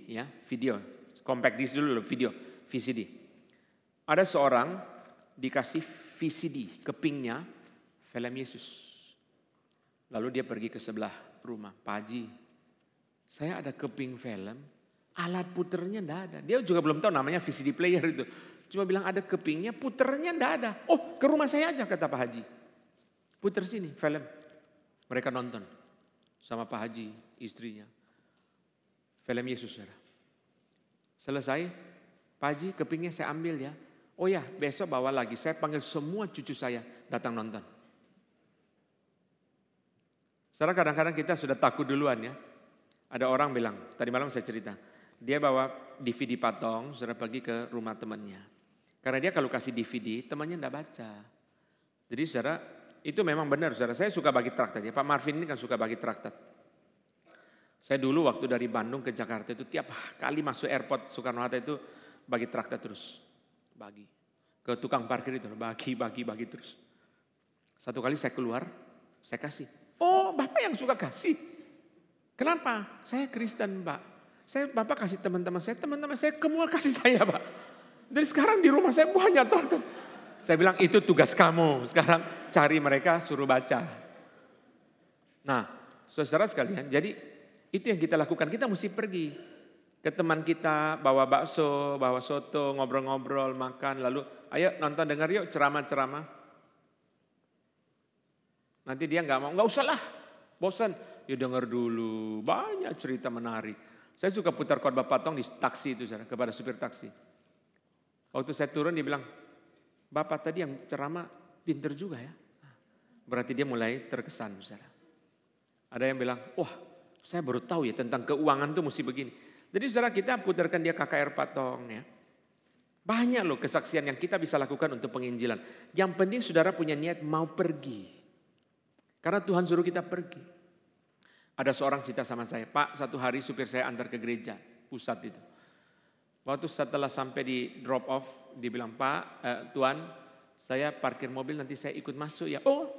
Speaker 1: ya, video. Compact disc dulu video, VCD. Ada seorang dikasih VCD, kepingnya film Yesus. Lalu dia pergi ke sebelah rumah, Pak Haji, saya ada keping film, alat puternya enggak ada. Dia juga belum tahu namanya VCD player itu. Cuma bilang ada kepingnya, puternya enggak ada. Oh, ke rumah saya aja, kata Pak Haji. Puter sini film. Mereka nonton sama Pak Haji, istrinya. Film Yesus, saudara. Selesai, Pak Haji kepingnya saya ambil ya. Oh ya, besok bawa lagi. Saya panggil semua cucu saya datang nonton. Saudara, kadang-kadang kita sudah takut duluan ya. Ada orang bilang, tadi malam saya cerita. Dia bawa DVD patong, saudara pergi ke rumah temannya. Karena dia kalau kasih DVD, temannya enggak baca. Jadi saudara, itu memang benar saudara. Saya suka bagi traktat ya. Pak Marvin ini kan suka bagi traktat. Saya dulu waktu dari Bandung ke Jakarta itu tiap kali masuk airport Soekarno-Hatta itu bagi traktat terus. Bagi. Ke tukang parkir itu bagi terus. Satu kali saya keluar, saya kasih. Oh, Bapak yang suka kasih. Kenapa? Saya Kristen, Pak. Bapak kasih teman-teman saya semua kasih saya, Pak. Dari sekarang di rumah saya banyak traktat. Saya bilang itu tugas kamu. Sekarang cari mereka suruh baca. Nah, saudara sekalian, jadi itu yang kita lakukan. Kita mesti pergi ke teman kita, bawa bakso, bawa soto, ngobrol-ngobrol, makan. Lalu ayo nonton, dengar yuk ceramah-ceramah. Nanti dia nggak mau, nggak usah lah, bosan. Ya dengar dulu, banyak cerita menarik. Saya suka putar khotbah patong di taksi itu, saudara, kepada supir taksi. Waktu saya turun dia bilang, Bapak tadi yang ceramah pinter juga ya. Berarti dia mulai terkesan, saudara. Ada yang bilang, wah saya baru tahu ya tentang keuangan tuh mesti begini. Jadi saudara, kita putarkan dia KKR patong ya. Banyak loh kesaksian yang kita bisa lakukan untuk penginjilan. Yang penting saudara punya niat mau pergi. Karena Tuhan suruh kita pergi. Ada seorang cerita sama saya, Pak satu hari supir saya antar ke gereja pusat itu. Waktu setelah sampai di drop off, dia bilang, Pak, Tuan, saya parkir mobil nanti saya ikut masuk ya. Oh,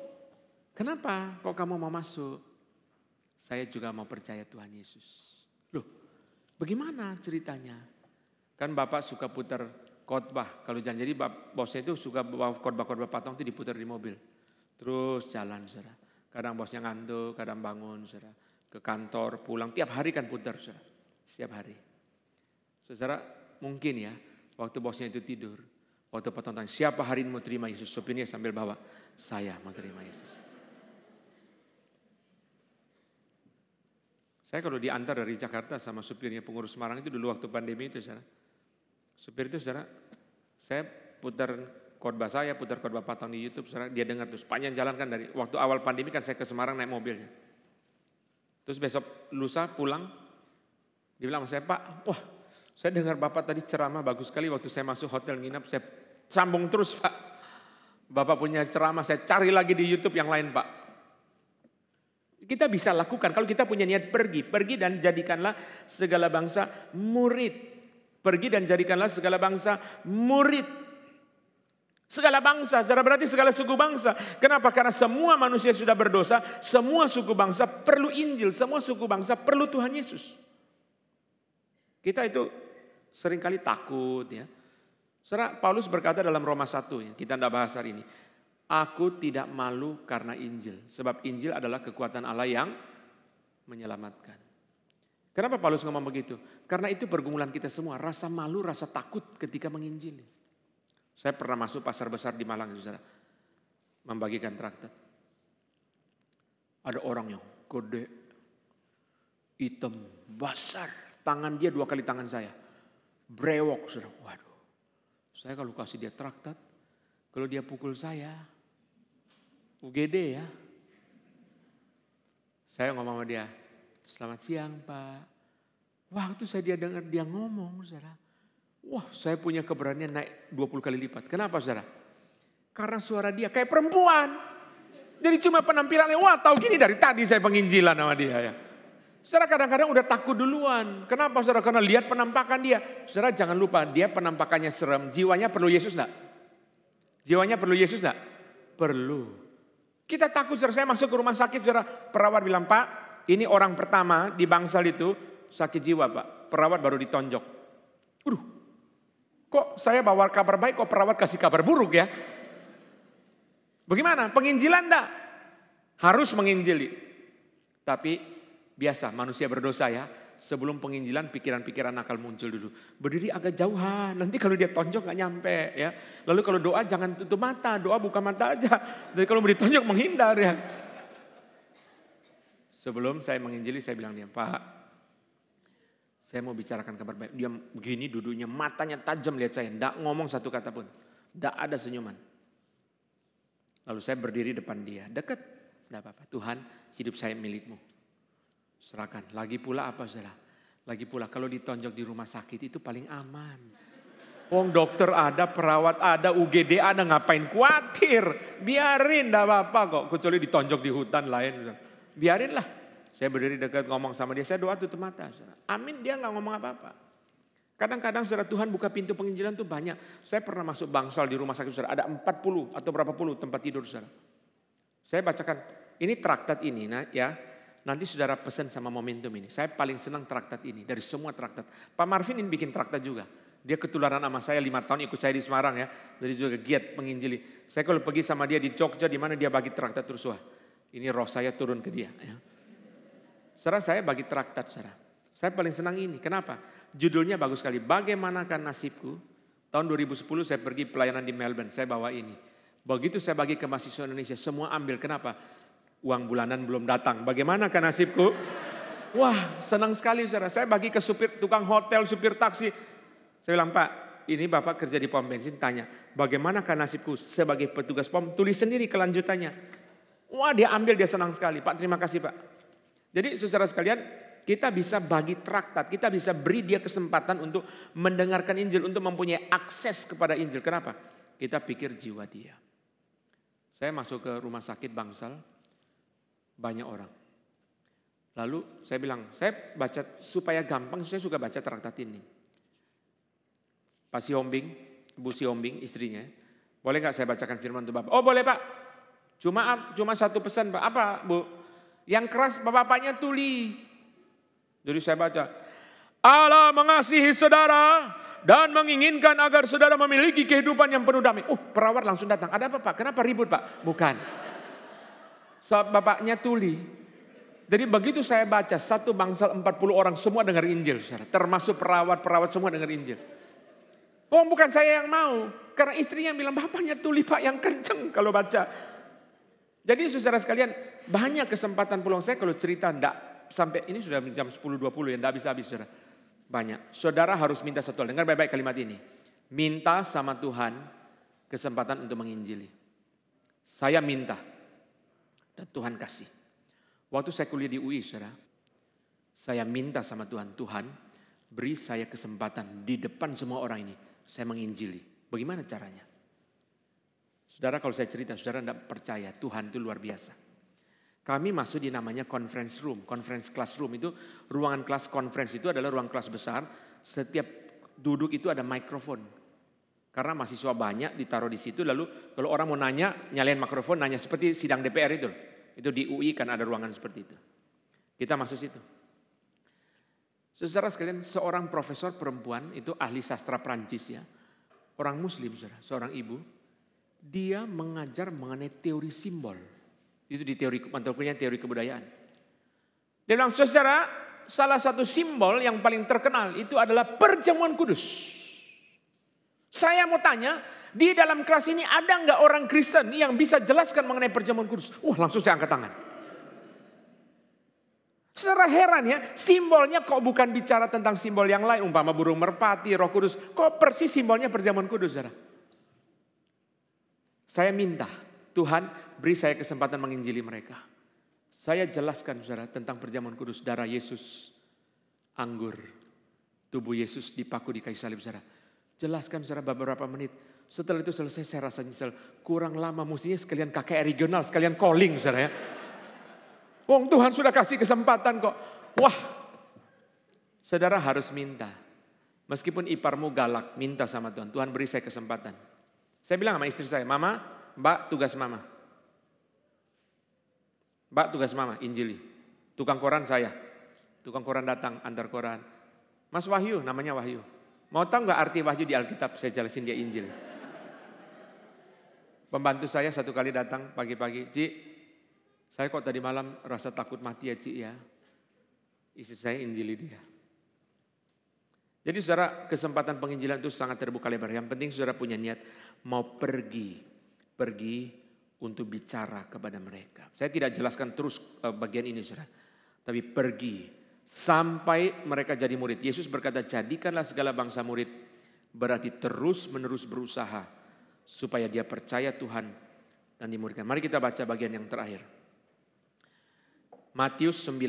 Speaker 1: kenapa kok kamu mau masuk? Saya juga mau percaya Tuhan Yesus. Loh, bagaimana ceritanya? Kan Bapak suka putar khotbah. Kalau jangan jadi bosnya itu suka bawa khotbah-khotbah patong itu diputar di mobil. Terus jalan, saudara. Kadang bosnya ngantuk, kadang bangun, saudara. Ke kantor, pulang, tiap hari kan putar, saudara. Setiap hari. Saudara, mungkin ya, waktu bosnya itu tidur, waktu patong tanya, siapa hari ini mau terima Yesus? Sopirnya sambil bawa, saya mau terima Yesus. Saya kalau diantar dari Jakarta sama supirnya pengurus Semarang itu dulu waktu pandemi itu, saudara. Supir itu, saudara, saya putar khotbah saya, putar khotbah patong di YouTube, saudara, dia dengar tuh sepanjang jalan kan dari waktu awal pandemi kan saya ke Semarang naik mobilnya. Terus besok lusa pulang, dia bilang sama saya, Pak, wah saya dengar Bapak tadi ceramah bagus sekali waktu saya masuk hotel nginap, saya sambung terus Pak. Bapak punya ceramah, saya cari lagi di YouTube yang lain Pak. Kita bisa lakukan kalau kita punya niat pergi dan jadikanlah segala bangsa murid. Pergi dan jadikanlah segala bangsa murid. Segala bangsa, berarti segala suku bangsa. Kenapa? Karena semua manusia sudah berdosa, semua suku bangsa perlu Injil, semua suku bangsa perlu Tuhan Yesus. Kita itu seringkali takut ya. Saudara, Paulus berkata dalam Roma 1 ya, kita tidak bahas hari ini. Aku tidak malu karena Injil. Sebab Injil adalah kekuatan Allah yang menyelamatkan. Kenapa Paulus ngomong begitu? Karena itu pergumulan kita semua. Rasa malu, rasa takut ketika menginjili. Saya pernah masuk pasar besar di Malang, saudara. Membagikan traktat. Ada orang yang gede, hitam, besar. Tangan dia 2 kali tangan saya. Brewok, saudara. Waduh. Saya kalau kasih dia traktat, kalau dia pukul saya, UGD ya. Saya ngomong sama dia, selamat siang Pak. Waktu saya dengar dia ngomong, saudara. Wah, saya punya keberanian naik 20 kali lipat. Kenapa saudara? Karena suara dia kayak perempuan. Jadi cuma penampilannya, wah tahu gini dari tadi saya penginjilan sama dia ya. Saudara kadang-kadang udah takut duluan. Kenapa saudara? Karena lihat penampakan dia. Saudara jangan lupa, dia penampakannya serem. Jiwanya perlu Yesus enggak? Jiwanya perlu Yesus enggak? Perlu. Kita takut, saudara. Saya masuk ke rumah sakit, saudara. Perawat bilang, Pak, ini orang pertama di Bangsal itu sakit jiwa, Pak. Perawat baru ditonjok. Kok saya bawa kabar baik, kok perawat kasih kabar buruk ya? Bagaimana? Penginjilan enggak? Harus menginjili. Tapi biasa manusia berdosa ya. Sebelum penginjilan pikiran-pikiran nakal muncul dulu. Berdiri agak jauhan, nanti kalau dia tonjok gak nyampe ya. Lalu kalau doa jangan tutup mata, doa buka mata aja. Jadi kalau mau ditonjok menghindar ya. Sebelum saya menginjili saya bilang dia, Pak, saya mau bicarakan kabar baik. Dia begini duduknya, matanya tajam lihat saya. Enggak ngomong satu kata pun, enggak ada senyuman. Lalu saya berdiri depan dia, dekat, enggak apa-apa. Tuhan, hidup saya milikmu. Serahkan. Lagi pula apa saudara? Lagi pula kalau ditonjok di rumah sakit itu paling aman. Dokter ada, perawat ada, UGD ada, ngapain khawatir. Biarin, enggak apa-apa kok. Kecuali ditonjok di hutan lain. Biarinlah. Saya berdiri dekat ngomong sama dia, saya doa tutup mata. Saudara. Amin, dia enggak ngomong apa-apa. Kadang-kadang saudara Tuhan buka pintu penginjilan tuh banyak. Saya pernah masuk Bangsal di rumah sakit saudara. Ada 40 atau berapa puluh tempat tidur saudara. Saya bacakan, ini traktat ini ya. Nanti saudara pesan sama momentum ini. Saya paling senang traktat ini. Dari semua traktat. Pak Marvin ini bikin traktat juga. Dia ketularan sama saya 5 tahun ikut saya di Semarang ya. Jadi juga giat menginjili. Saya kalau pergi sama dia di Jogja di mana dia bagi traktat terus. Wah, ini roh saya turun ke dia. Ya. Saudara saya bagi traktat saudara. Saya paling senang ini. Kenapa? Judulnya bagus sekali. Bagaimanakah nasibku? Tahun 2010 saya pergi pelayanan di Melbourne. Saya bawa ini. Begitu saya bagi ke mahasiswa Indonesia. Semua ambil. Kenapa? Uang bulanan belum datang. Bagaimanakah nasibku? Wah, senang sekali saudara. Saya bagi ke supir tukang hotel, supir taksi. Saya bilang, Pak, ini Bapak kerja di pom bensin, tanya, bagaimanakah nasibku sebagai petugas pom? Tulis sendiri kelanjutannya. Wah, dia ambil, dia senang sekali. Pak, terima kasih Pak. Jadi saudara sekalian, kita bisa bagi traktat, kita bisa beri dia kesempatan untuk mendengarkan Injil, untuk mempunyai akses kepada Injil. Kenapa? Kita pikir jiwa dia. Saya masuk ke rumah sakit Bangsal. Banyak orang. Lalu saya bilang, saya baca supaya gampang, saya suka baca traktat ini. Pak Siombing, Bu Siombing istrinya, boleh gak saya bacakan firman untuk Bapak? Oh boleh Pak, cuma satu pesan Pak. Apa Bu? Yang keras bapaknya tuli. Jadi saya baca, Allah mengasihi saudara dan menginginkan agar saudara memiliki kehidupan yang penuh damai. Perawat langsung datang, ada apa Pak? Kenapa ribut Pak? Bukan. Bapaknya tuli. Jadi begitu saya baca satu Bangsal 40 orang semua dengar Injil. Saudara. Termasuk perawat semua dengar Injil. Oh bukan saya yang mau. Karena istrinya bilang bapaknya tuli Pak yang kenceng kalau baca. Jadi saudara sekalian banyak kesempatan peluang saya kalau cerita enggak. Sampai ini sudah jam 10.20 ya enggak habis-habis saudara. Banyak. Saudara harus minta satu hal. Dengar baik-baik kalimat ini. Minta sama Tuhan kesempatan untuk menginjili. Saya minta. Dan Tuhan kasih. Waktu saya kuliah di UI, saudara, saya minta sama Tuhan, Tuhan beri saya kesempatan di depan semua orang ini, saya menginjili. Bagaimana caranya? Saudara kalau saya cerita, saudara tidak percaya, Tuhan itu luar biasa. Kami masuk di namanya conference room, conference classroom itu ruangan kelas conference itu adalah ruang kelas besar, setiap duduk itu ada mikrofon. Karena mahasiswa banyak ditaruh di situ, lalu kalau orang mau nanya, nyalain mikrofon, nanya seperti sidang DPR itu. Itu di UI kan ada ruangan seperti itu. Kita masuk situ. Saudara sekalian, seorang profesor perempuan, itu ahli sastra Prancis ya. Orang muslim, saudara, seorang ibu. Dia mengajar mengenai teori simbol. Itu di teori, mantapnya teori kebudayaan. Dia bilang, saudara, salah satu simbol yang paling terkenal itu adalah perjamuan kudus. Saya mau tanya, di dalam kelas ini ada nggak orang Kristen yang bisa jelaskan mengenai perjamuan kudus? Wah langsung saya angkat tangan. Secara heran ya, simbolnya kok bukan bicara tentang simbol yang lain. Umpama burung merpati, Roh Kudus. Kok persis simbolnya perjamuan kudus, saudara? Saya minta Tuhan beri saya kesempatan menginjili mereka. Saya jelaskan saudara tentang perjamuan kudus, darah Yesus, anggur, tubuh Yesus dipaku di kayu salib saudara. Jelaskan saudara beberapa menit. Setelah itu selesai saya rasa nyesel. Kurang lama, mestinya sekalian KKR regional, sekalian calling saudara ya. Wong Tuhan sudah kasih kesempatan kok. Wah, saudara harus minta. Meskipun iparmu galak, minta sama Tuhan. Tuhan beri saya kesempatan. Saya bilang sama istri saya, Mama, Mbak tugas Mama. Mbak tugas Mama, injili. Tukang koran saya. Tukang koran datang, antar koran. Mas Wahyu, namanya Wahyu. Mau tahu nggak arti Wahyu di Alkitab? Saya jelasin dia Injil. Pembantu saya satu kali datang pagi-pagi, Ci, saya kok tadi malam rasa takut mati ya Ci ya. Istri saya injili dia. Jadi saudara, kesempatan penginjilan itu sangat terbuka lebar. Yang penting saudara punya niat mau pergi untuk bicara kepada mereka. Saya tidak jelaskan terus bagian ini saudara. Tapi pergi sampai mereka jadi murid. Yesus berkata, jadikanlah segala bangsa murid. Berarti terus menerus berusaha supaya dia percaya Tuhan dan dimuridkan. Mari kita baca bagian yang terakhir. Matius 9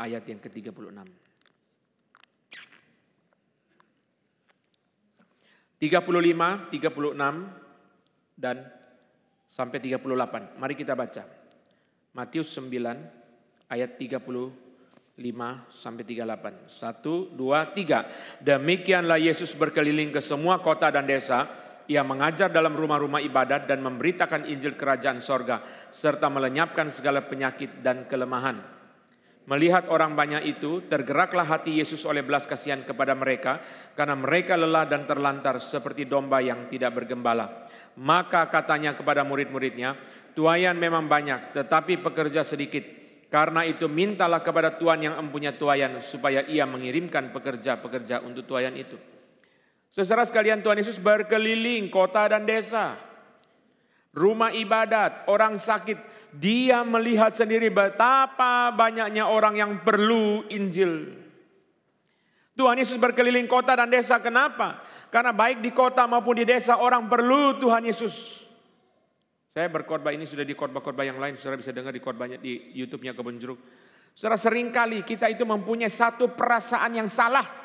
Speaker 1: ayat yang ke-36. 35, 36 dan sampai 38. Mari kita baca. Matius 9 ayat 35 sampai 38. 1, 2, 3. Demikianlah Yesus berkeliling ke semua kota dan desa. Ia mengajar dalam rumah-rumah ibadat dan memberitakan Injil kerajaan sorga. Serta melenyapkan segala penyakit dan kelemahan. Melihat orang banyak itu, tergeraklah hati Yesus oleh belas kasihan kepada mereka. Karena mereka lelah dan terlantar seperti domba yang tidak bergembala. Maka katanya kepada murid-muridnya, tuaian memang banyak tetapi pekerja sedikit. Karena itu mintalah kepada Tuhan yang mempunyai tuaian supaya ia mengirimkan pekerja-pekerja untuk tuaian itu. Saudara sekalian, Tuhan Yesus berkeliling kota dan desa. Rumah ibadat, orang sakit. Dia melihat sendiri betapa banyaknya orang yang perlu Injil. Tuhan Yesus berkeliling kota dan desa. Kenapa? Karena baik di kota maupun di desa orang perlu Tuhan Yesus. Saya berkhotbah ini sudah di khotbah-khotbah yang lain. Saudara bisa dengar di khotbahnya di YouTube-nya Kebun Jeruk. Saudara, seringkali kita itu mempunyai satu perasaan yang salah.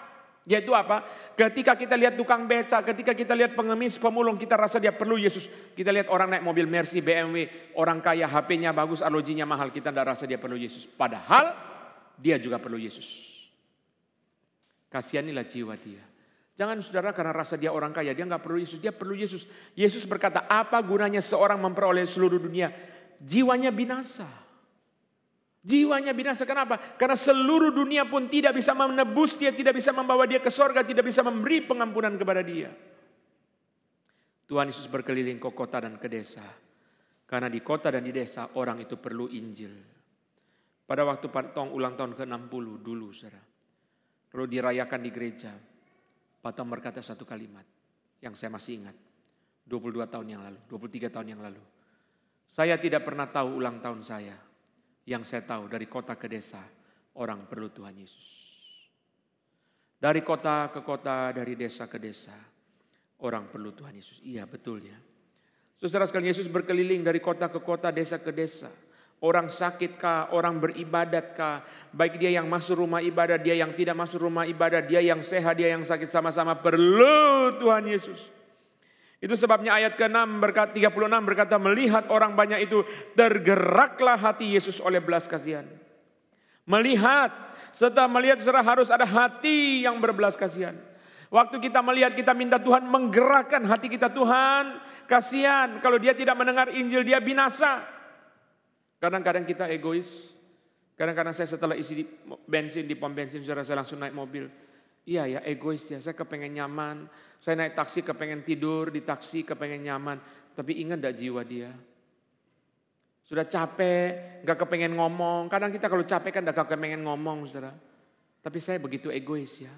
Speaker 1: Yaitu apa? Ketika kita lihat tukang beca, ketika kita lihat pengemis, pemulung, kita rasa dia perlu Yesus. Kita lihat orang naik mobil Mercy, BMW, orang kaya, HP-nya bagus, arlojinya mahal, kita tidak rasa dia perlu Yesus. Padahal dia juga perlu Yesus. Kasihanilah jiwa dia. Jangan saudara karena rasa dia orang kaya, dia nggak perlu Yesus, dia perlu Yesus. Yesus berkata, apa gunanya seorang memperoleh seluruh dunia? Jiwanya binasa. Jiwanya binasa, kenapa? Karena seluruh dunia pun tidak bisa menebus dia, tidak bisa membawa dia ke sorga, tidak bisa memberi pengampunan kepada dia. Tuhan Yesus berkeliling ke kota dan ke desa. Karena di kota dan di desa orang itu perlu Injil. Pada waktu Pak Tong ulang tahun ke-60 dulu saudara. Lalu dirayakan di gereja. Pak Tong berkata satu kalimat yang saya masih ingat. 22 tahun yang lalu, 23 tahun yang lalu. Saya tidak pernah tahu ulang tahun saya. Yang saya tahu dari kota ke desa, orang perlu Tuhan Yesus. Dari kota ke kota, dari desa ke desa, orang perlu Tuhan Yesus. Iya betul ya. Saudara sekalian, Yesus berkeliling dari kota ke kota, desa ke desa. Orang sakit kah, orang beribadat kah, baik dia yang masuk rumah ibadah, dia yang tidak masuk rumah ibadah, dia yang sehat, dia yang sakit, sama-sama perlu Tuhan Yesus. Itu sebabnya ayat ke-6 36 berkata, melihat orang banyak itu tergeraklah hati Yesus oleh belas kasihan. Melihat, setelah melihat saudara harus ada hati yang berbelas kasihan. Waktu kita melihat, kita minta Tuhan menggerakkan hati kita. Tuhan kasihan, kalau dia tidak mendengar Injil dia binasa. Kadang-kadang kita egois. Kadang-kadang saya setelah isi bensin di pom bensin, saudara, saya langsung naik mobil. Iya ya, egois ya, saya kepengen nyaman. Saya naik taksi kepengen tidur, di taksi kepengen nyaman. Tapi ingat gak jiwa dia? Sudah capek, gak kepengen ngomong. Kadang kita kalau capek kan gak kepengen ngomong saudara. Tapi saya begitu egois ya.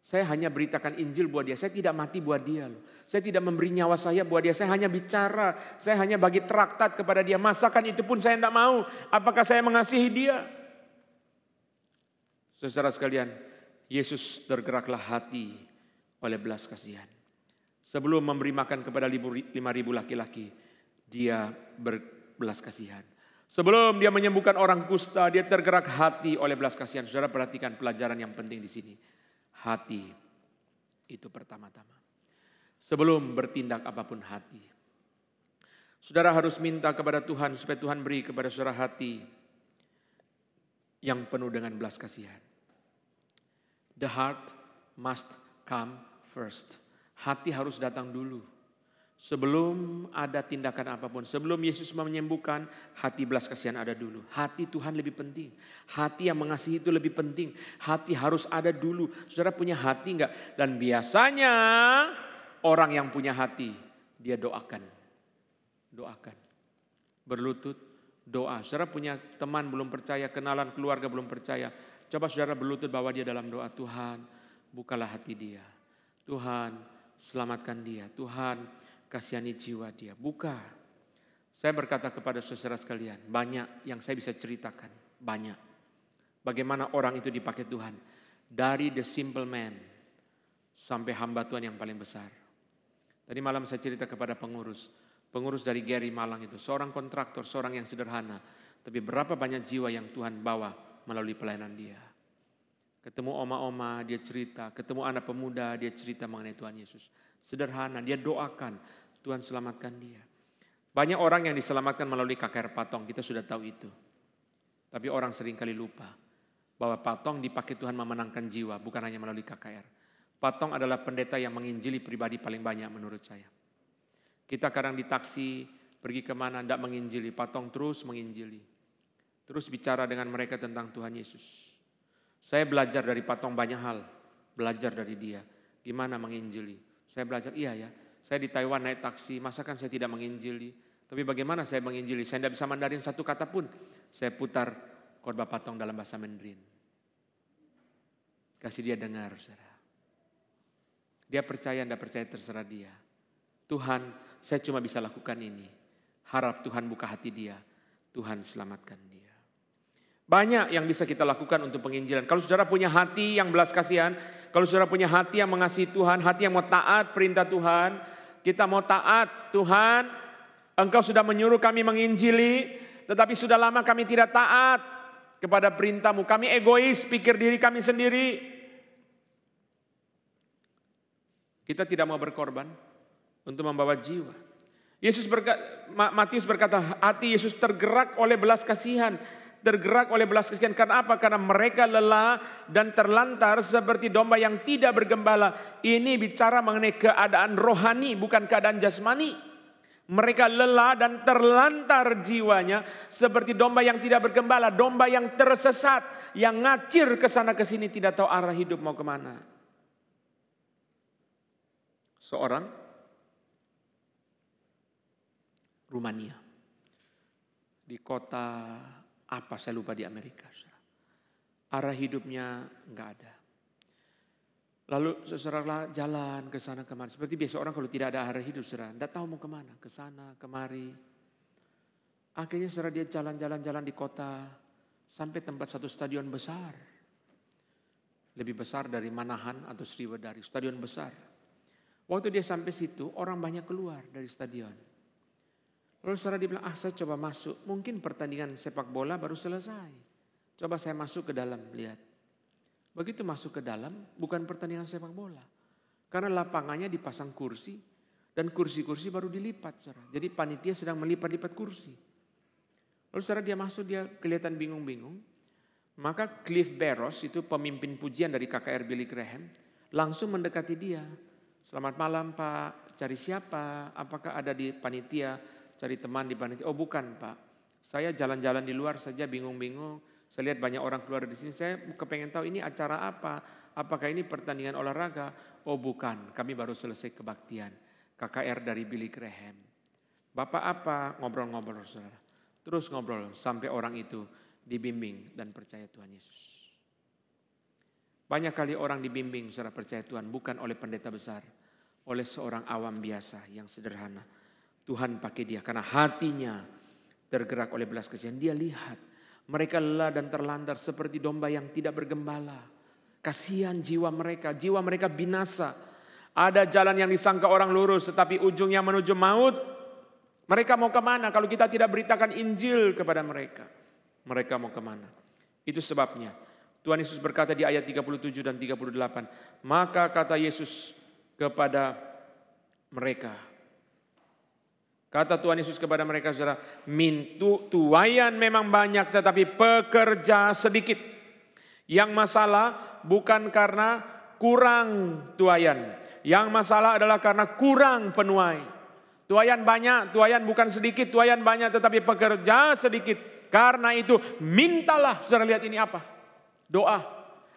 Speaker 1: Saya hanya beritakan Injil buat dia, saya tidak mati buat dia loh. Saya tidak memberi nyawa saya buat dia, saya hanya bicara. Saya hanya bagi traktat kepada dia, masakan itu pun saya tidak mau. Apakah saya mengasihi dia? Saudara sekalian, Yesus tergeraklah hati oleh belas kasihan. Sebelum memberi makan kepada 5.000 laki-laki, dia berbelas kasihan. Sebelum dia menyembuhkan orang kusta, dia tergerak hati oleh belas kasihan. Saudara perhatikan pelajaran yang penting di sini. Hati itu pertama-tama. Sebelum bertindak apapun hati. Saudara harus minta kepada Tuhan supaya Tuhan beri kepada saudara hati yang penuh dengan belas kasihan. The heart must come first. Hati harus datang dulu. Sebelum ada tindakan apapun, sebelum Yesus menyembuhkan, hati belas kasihan ada dulu. Hati Tuhan lebih penting. Hati yang mengasihi itu lebih penting. Hati harus ada dulu. Saudara punya hati enggak? Dan biasanya orang yang punya hati, dia doakan. Doakan. Berlutut, doa. Saudara punya teman belum percaya, kenalan keluarga belum percaya. Coba saudara berlutut bahwa dia dalam doa. Tuhan, bukalah hati dia. Tuhan, selamatkan dia. Tuhan, kasihani jiwa dia. Buka. Saya berkata kepada saudara sekalian, banyak yang saya bisa ceritakan. Banyak. Bagaimana orang itu dipakai Tuhan. Dari the simple man sampai hamba Tuhan yang paling besar. Tadi malam saya cerita kepada pengurus. Pengurus dari Gary Malang itu. Seorang kontraktor, seorang yang sederhana. Tapi berapa banyak jiwa yang Tuhan bawa melalui pelayanan dia. Ketemu oma-oma, dia cerita. Ketemu anak pemuda, dia cerita mengenai Tuhan Yesus. Sederhana, dia doakan. Tuhan selamatkan dia. Banyak orang yang diselamatkan melalui KKR Patong, kita sudah tahu itu. Tapi orang seringkali lupa bahwa Patong dipakai Tuhan memenangkan jiwa, bukan hanya melalui KKR. Patong adalah pendeta yang menginjili pribadi paling banyak menurut saya. Kita kadang di taksi, pergi kemana, tidak menginjili. Patong terus menginjili. Terus bicara dengan mereka tentang Tuhan Yesus. Saya belajar dari Patong banyak hal. Belajar dari dia. Gimana menginjili. Saya belajar, iya ya. Saya di Taiwan naik taksi, masakan saya tidak menginjili. Tapi bagaimana saya menginjili? Saya tidak bisa Mandarin satu kata pun. Saya putar khotbah Patong dalam bahasa Mandarin. Kasih dia dengar, saudara. Dia percaya, tidak percaya terserah dia. Tuhan, saya cuma bisa lakukan ini. Harap Tuhan buka hati dia. Tuhan selamatkan dia. Banyak yang bisa kita lakukan untuk penginjilan. Kalau saudara punya hati yang belas kasihan, kalau saudara punya hati yang mengasihi Tuhan, hati yang mau taat perintah Tuhan, kita mau taat. Tuhan, Engkau sudah menyuruh kami menginjili, tetapi sudah lama kami tidak taat kepada perintah-Mu. Kami egois, pikir diri kami sendiri. Kita tidak mau berkorban untuk membawa jiwa. Matius berkata, hati Yesus tergerak oleh belas kasihan. Tergerak oleh belas kasihan. Karena apa? Karena mereka lelah dan terlantar seperti domba yang tidak bergembala. Ini bicara mengenai keadaan rohani, bukan keadaan jasmani. Mereka lelah dan terlantar jiwanya seperti domba yang tidak bergembala. Domba yang tersesat, yang ngacir ke sana ke sini, tidak tahu arah hidup mau kemana. Seorang Rumania di kota apa saya lupa di Amerika. Arah hidupnya enggak ada. Lalu saudara jalan ke sana kemana. Seperti biasa orang kalau tidak ada arah hidup, saudara enggak tahu mau kemana. Ke sana, kemari. Akhirnya saudara dia jalan-jalan di kota sampai tempat satu stadion besar. Lebih besar dari Manahan atau Sriwedari, stadion besar. Waktu dia sampai situ, orang banyak keluar dari stadion. Lalu saudara dia bilang, saya coba masuk. Mungkin pertandingan sepak bola baru selesai. Coba saya masuk ke dalam, lihat. Begitu masuk ke dalam, bukan pertandingan sepak bola. Karena lapangannya dipasang kursi. Dan kursi-kursi baru dilipat, saudara. Jadi panitia sedang melipat-lipat kursi. Lalu saudara dia masuk, dia kelihatan bingung-bingung. Maka Cliff Barrows, itu pemimpin pujian dari KKR Billy Graham, langsung mendekati dia. Selamat malam Pak, cari siapa? Apakah ada di panitia? Cari teman di panitia. Oh bukan Pak, saya jalan-jalan di luar saja bingung-bingung. Saya lihat banyak orang keluar di sini. Saya kepengen tahu ini acara apa? Apakah ini pertandingan olahraga? Oh bukan, kami baru selesai kebaktian. KKR dari Billy Graham. Bapak apa? Ngobrol-ngobrol saudara. Terus ngobrol sampai orang itu dibimbing dan percaya Tuhan Yesus. Banyak kali orang dibimbing saudara percaya Tuhan bukan oleh pendeta besar. Oleh seorang awam biasa yang sederhana. Tuhan pakai dia karena hatinya tergerak oleh belas kasihan. Dia lihat mereka lelah dan terlantar seperti domba yang tidak bergembala. Kasihan jiwa mereka binasa. Ada jalan yang disangka orang lurus tetapi ujungnya menuju maut. Mereka mau kemana kalau kita tidak beritakan Injil kepada mereka? Mereka mau kemana? Itu sebabnya Tuhan Yesus berkata di ayat 37 dan 38. Maka kata Yesus kepada mereka. Kata Tuhan Yesus kepada mereka, saudara, tuaian memang banyak tetapi pekerja sedikit. Yang masalah bukan karena kurang tuaian. Yang masalah adalah karena kurang penuai. Tuaian banyak, tuaian bukan sedikit, tuaian banyak tetapi pekerja sedikit. Karena itu mintalah, saudara lihat ini apa? Doa.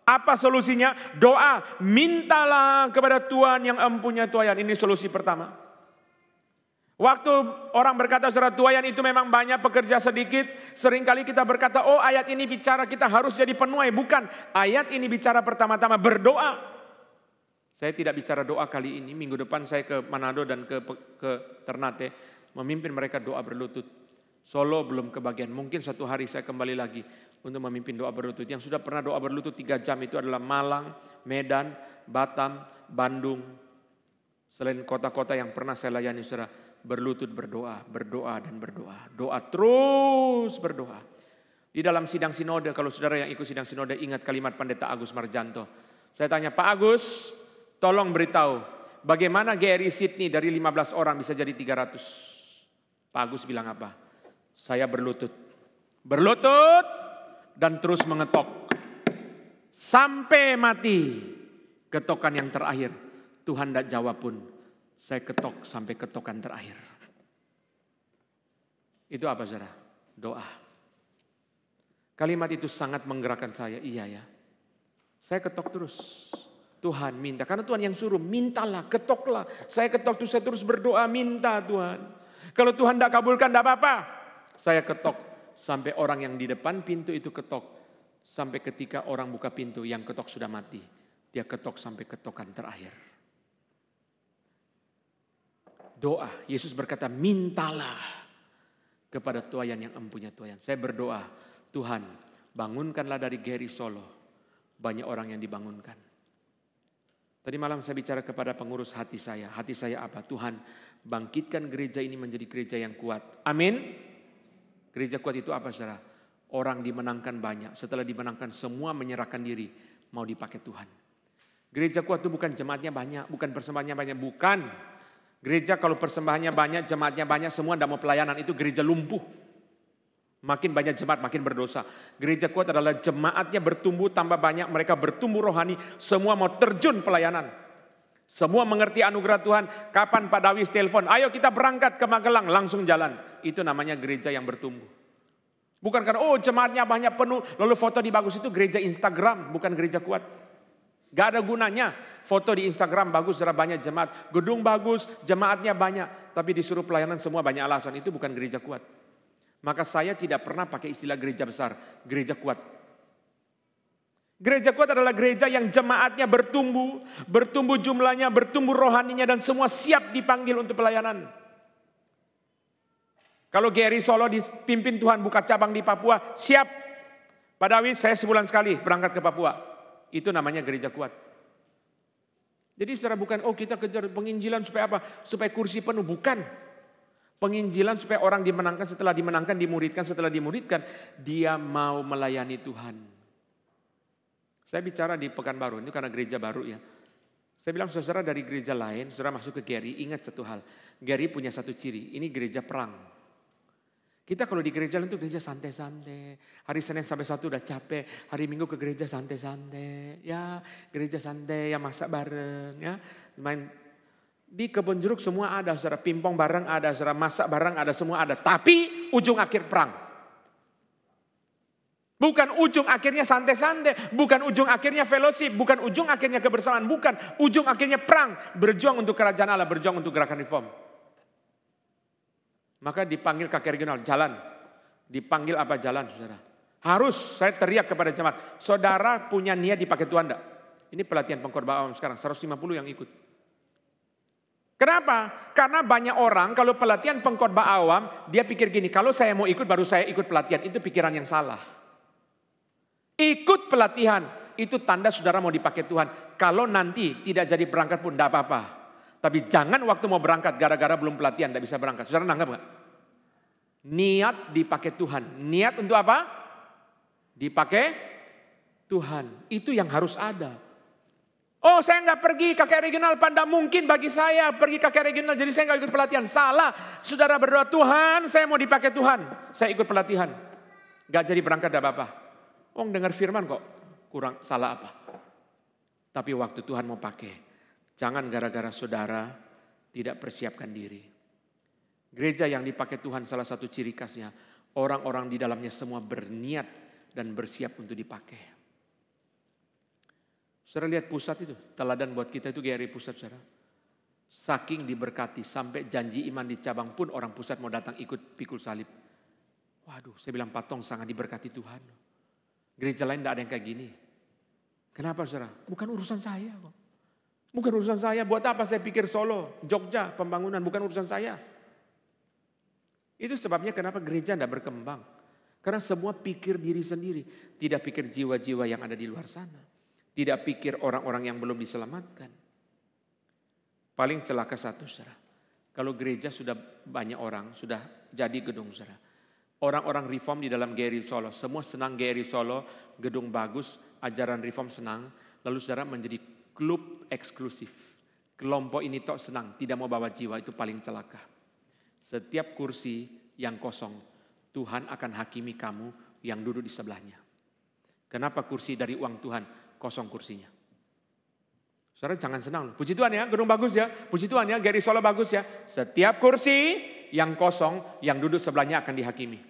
Speaker 1: Apa solusinya? Doa. Mintalah kepada Tuhan yang empunya tuaian. Ini solusi pertama. Waktu orang berkata saudara tuaian itu memang banyak, pekerja sedikit. Seringkali kita berkata, oh ayat ini bicara kita harus jadi penuai. Bukan, ayat ini bicara pertama-tama berdoa. Saya tidak bicara doa kali ini. Minggu depan saya ke Manado dan ke Ternate. Memimpin mereka doa berlutut. Solo belum kebagian. Mungkin satu hari saya kembali lagi untuk memimpin doa berlutut. Yang sudah pernah doa berlutut 3 jam itu adalah Malang, Medan, Batam, Bandung. Selain kota-kota yang pernah saya layani, saudara. Berlutut berdoa, berdoa dan berdoa. Doa terus berdoa. Di dalam sidang sinode, kalau saudara yang ikut sidang sinode ingat kalimat Pendeta Agus Marjanto. Saya tanya, Pak Agus, tolong beritahu bagaimana GRI Sydney dari 15 orang bisa jadi 300. Pak Agus bilang apa? Saya berlutut. Berlutut dan terus mengetok. Sampai mati. Ketokan yang terakhir. Tuhan tidak jawab pun. Saya ketok sampai ketokan terakhir. Itu apa saudara? Doa. Kalimat itu sangat menggerakkan saya. Iya ya. Saya ketok terus. Tuhan minta. Karena Tuhan yang suruh. Mintalah, ketoklah. Saya ketok terus, saya terus berdoa. Minta Tuhan. Kalau Tuhan tidak kabulkan, tidak apa-apa. Saya ketok. Sampai orang yang di depan pintu itu ketok. Sampai ketika orang buka pintu, yang ketok sudah mati. Dia ketok sampai ketokan terakhir. Doa. Yesus berkata, mintalah kepada tuaian yang empunya tuaian. Saya berdoa, Tuhan bangunkanlah dari GRI Solo. Banyak orang yang dibangunkan. Tadi malam saya bicara kepada pengurus hati saya. Hati saya apa? Tuhan bangkitkan gereja ini menjadi gereja yang kuat. Amin. Gereja kuat itu apa saudara? Orang dimenangkan banyak. Setelah dimenangkan semua menyerahkan diri. Mau dipakai Tuhan. Gereja kuat itu bukan jemaatnya banyak. Bukan persembahannya banyak. Bukan. Gereja kalau persembahannya banyak, jemaatnya banyak, semua tidak mau pelayanan. Itu gereja lumpuh. Makin banyak jemaat, makin berdosa. Gereja kuat adalah jemaatnya bertumbuh, tambah banyak. Mereka bertumbuh rohani, semua mau terjun pelayanan. Semua mengerti anugerah Tuhan. Kapan Pak Dawis telepon, ayo kita berangkat ke Magelang, langsung jalan. Itu namanya gereja yang bertumbuh. Bukan karena, oh jemaatnya banyak penuh, lalu foto di bagus. Itu gereja Instagram, bukan gereja kuat. Gak ada gunanya foto di Instagram bagus, banyak jemaat. Gedung bagus, jemaatnya banyak. Tapi disuruh pelayanan semua banyak alasan. Itu bukan gereja kuat. Maka saya tidak pernah pakai istilah gereja besar. Gereja kuat. Gereja kuat adalah gereja yang jemaatnya bertumbuh. Bertumbuh jumlahnya, bertumbuh rohaninya. Dan semua siap dipanggil untuk pelayanan. Kalau GRI Solo dipimpin Tuhan buka cabang di Papua, siap. Pak Dawi, saya sebulan sekali berangkat ke Papua. Itu namanya gereja kuat. Jadi saudara bukan, oh kita kejar penginjilan supaya apa? Supaya kursi penuh. Bukan. Penginjilan supaya orang dimenangkan, setelah dimenangkan, dimuridkan. Setelah dimuridkan, dia mau melayani Tuhan. Saya bicara di Pekanbaru, ini karena gereja baru ya. Saya bilang saudara dari gereja lain, saudara masuk ke GRI, ingat satu hal. GRI punya satu ciri, ini gereja perang. Kita kalau di gereja itu gereja santai-santai. Hari Senin sampai Sabtu udah capek. Hari Minggu ke gereja santai-santai. Ya gereja santai, ya masak bareng. Ya main di Kebon Jeruk semua ada. Saudara pingpong bareng ada, saudara masak bareng ada, semua ada. Tapi ujung akhir perang. Bukan ujung akhirnya santai-santai. Bukan ujung akhirnya fellowship. Bukan ujung akhirnya kebersamaan. Bukan ujung akhirnya perang. Berjuang untuk kerajaan Allah. Berjuang untuk gerakan reform. Maka dipanggil kakek regional, jalan. Dipanggil apa jalan, saudara? Harus saya teriak kepada jemaat, saudara punya niat dipakai Tuhan enggak? Ini pelatihan pengkhotbah awam sekarang, 150 yang ikut. Kenapa? Karena banyak orang kalau pelatihan pengkhotbah awam, dia pikir gini, kalau saya mau ikut baru saya ikut pelatihan. Itu pikiran yang salah. Ikut pelatihan, itu tanda saudara mau dipakai Tuhan. Kalau nanti tidak jadi berangkat pun tidak apa-apa. Tapi jangan waktu mau berangkat gara-gara belum pelatihan tidak bisa berangkat. Saudara nanggap enggak? Niat dipakai Tuhan. Niat untuk apa? Dipakai Tuhan. Itu yang harus ada. Oh, saya nggak pergi KKR regional, pada mungkin bagi saya pergi KKR regional, jadi saya nggak ikut pelatihan. Salah, saudara berdoa, Tuhan saya mau dipakai Tuhan, saya ikut pelatihan. Nggak jadi berangkat ada apa-apa. Oh, dengar firman kok, kurang salah apa. Tapi waktu Tuhan mau pakai, jangan gara-gara saudara tidak persiapkan diri. Gereja yang dipakai Tuhan salah satu ciri khasnya, orang-orang di dalamnya semua berniat dan bersiap untuk dipakai. Saudara lihat pusat itu, teladan buat kita itu GRI Pusat, saudara. Saking diberkati sampai janji iman di cabang pun orang pusat mau datang ikut pikul salib. Waduh, saya bilang Patong sangat diberkati Tuhan. Gereja lain tidak ada yang kayak gini. Kenapa saudara? Bukan urusan saya kok. Bukan urusan saya, buat apa saya pikir Solo, Jogja, pembangunan, bukan urusan saya. Itu sebabnya kenapa gereja tidak berkembang. Karena semua pikir diri sendiri, tidak pikir jiwa-jiwa yang ada di luar sana. Tidak pikir orang-orang yang belum diselamatkan. Paling celaka satu, saudara. Kalau gereja sudah banyak orang, sudah jadi gedung, saudara. Orang-orang reform di dalam GRI Solo, semua senang GRI Solo, gedung bagus, ajaran reform senang. Lalu saudara menjadi klub eksklusif. Kelompok ini tok senang, tidak mau bawa jiwa, itu paling celaka. Setiap kursi yang kosong, Tuhan akan hakimi kamu yang duduk di sebelahnya. Kenapa kursi dari uang Tuhan? Kosong kursinya. Saudara jangan senang. Puji Tuhan ya, gedung bagus ya. Puji Tuhan ya, GRI Solo bagus ya. Setiap kursi yang kosong, yang duduk sebelahnya akan dihakimi.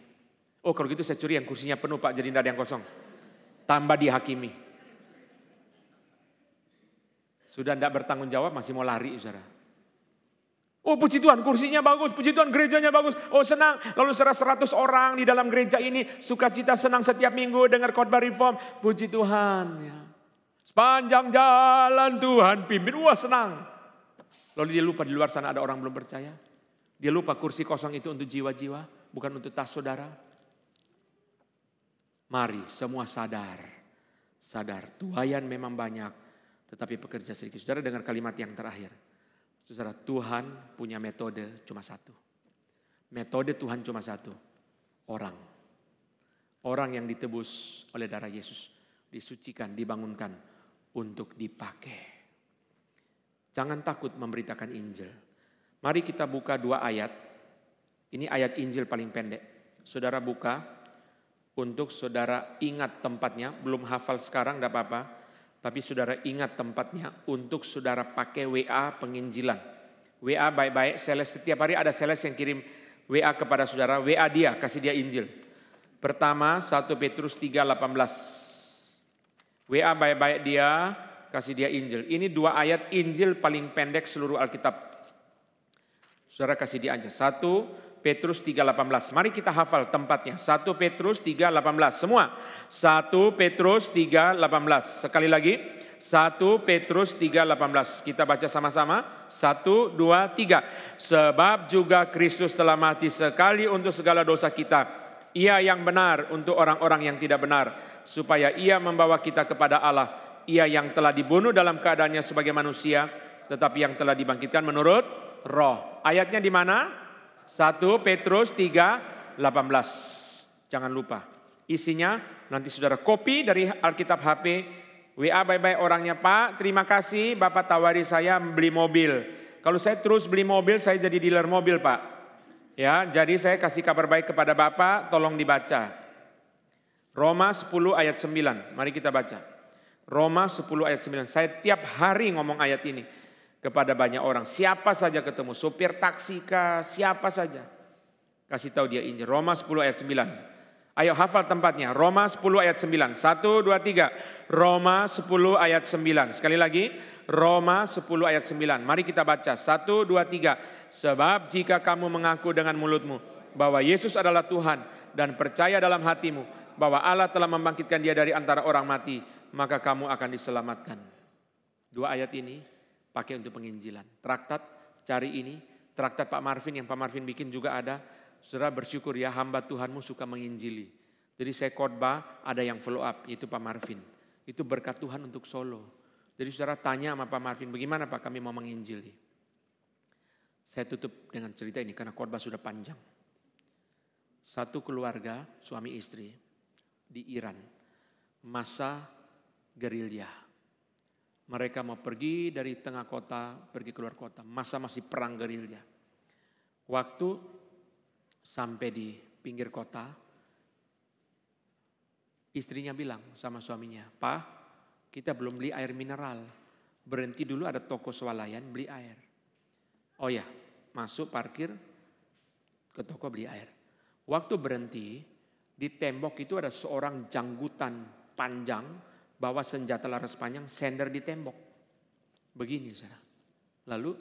Speaker 1: Oh kalau gitu saya curi yang kursinya penuh Pak, jadi tidak ada yang kosong. Tambah dihakimi. Sudah tidak bertanggung jawab, masih mau lari saudara. Oh puji Tuhan kursinya bagus, puji Tuhan gerejanya bagus. Oh senang, lalu 100 orang di dalam gereja ini sukacita senang setiap minggu dengar khotbah reform. Puji Tuhan ya. Sepanjang jalan Tuhan pimpin, wah senang. Lalu dia lupa di luar sana ada orang belum percaya. Dia lupa kursi kosong itu untuk jiwa-jiwa, bukan untuk tas saudara. Mari semua sadar. Sadar, tuaian memang banyak, tetapi pekerja sedikit. Saudara dengar kalimat yang terakhir. Saudara, Tuhan punya metode cuma satu. Metode Tuhan cuma satu. Orang. Orang yang ditebus oleh darah Yesus. Disucikan, dibangunkan untuk dipakai. Jangan takut memberitakan Injil. Mari kita buka 2 ayat. Ini ayat Injil paling pendek. Saudara buka untuk saudara ingat tempatnya. Belum hafal sekarang tidak apa-apa. Tapi saudara ingat tempatnya untuk saudara pakai WA penginjilan. WA baik-baik, sales setiap hari ada sales yang kirim WA kepada saudara. WA dia, kasih dia Injil. Pertama 1 Petrus 3:18. WA baik-baik dia, kasih dia Injil. Ini 2 ayat Injil paling pendek seluruh Alkitab. Saudara kasih dia aja. 1 Petrus 3:18. Mari kita hafal tempatnya. 1 Petrus 3:18. Semua. 1 Petrus 3:18. Sekali lagi. 1 Petrus 3:18. Kita baca sama-sama. 1, 2, 3. Sebab juga Kristus telah mati sekali untuk segala dosa kita. Ia yang benar untuk orang-orang yang tidak benar, supaya ia membawa kita kepada Allah. Ia yang telah dibunuh dalam keadaannya sebagai manusia, tetapi yang telah dibangkitkan menurut roh. Ayatnya di mana? 1 Petrus 3:18. Jangan lupa. Isinya nanti saudara copy dari Alkitab HP. WA baik-baik orangnya, Pak terima kasih Bapak tawari saya beli mobil. Kalau saya terus beli mobil, saya jadi dealer mobil Pak. Ya, jadi saya kasih kabar baik kepada Bapak, tolong dibaca. Roma 10 ayat 9, mari kita baca. Roma 10 ayat 9, saya tiap hari ngomong ayat ini kepada banyak orang. Siapa saja ketemu, sopir taksi kah, siapa saja. Kasih tahu dia Injil. Roma 10 ayat 9. Ayo hafal tempatnya, Roma 10 ayat 9. 1, 2, 3. Roma 10 ayat 9. Sekali lagi, Roma 10 ayat 9. Mari kita baca, 1, 2, 3. Sebab jika kamu mengaku dengan mulutmu bahwa Yesus adalah Tuhan dan percaya dalam hatimu bahwa Allah telah membangkitkan dia dari antara orang mati, maka kamu akan diselamatkan. 2 ayat ini pakai untuk penginjilan. Traktat, cari ini. Traktat Pak Marvin yang Pak Marvin bikin juga ada. Saudara bersyukur ya, hamba Tuhanmu suka menginjili. Jadi saya khotbah, ada yang follow up, itu Pak Marvin. Itu berkat Tuhan untuk Solo. Jadi saudara tanya sama Pak Marvin, bagaimana Pak kami mau menginjili? Saya tutup dengan cerita ini karena khotbah sudah panjang. Satu keluarga suami istri di Iran, masa gerilya. Mereka mau pergi dari tengah kota, pergi keluar kota. Masa masih perang gerilya. Waktu sampai di pinggir kota, istrinya bilang sama suaminya, "Pak, kita belum beli air mineral. Berhenti dulu, ada toko swalayan, beli air." Oh ya, masuk parkir ke toko beli air. Waktu berhenti, di tembok itu ada seorang janggutan panjang, bawa senjata laras panjang, sender di tembok. Begini, saudara. Lalu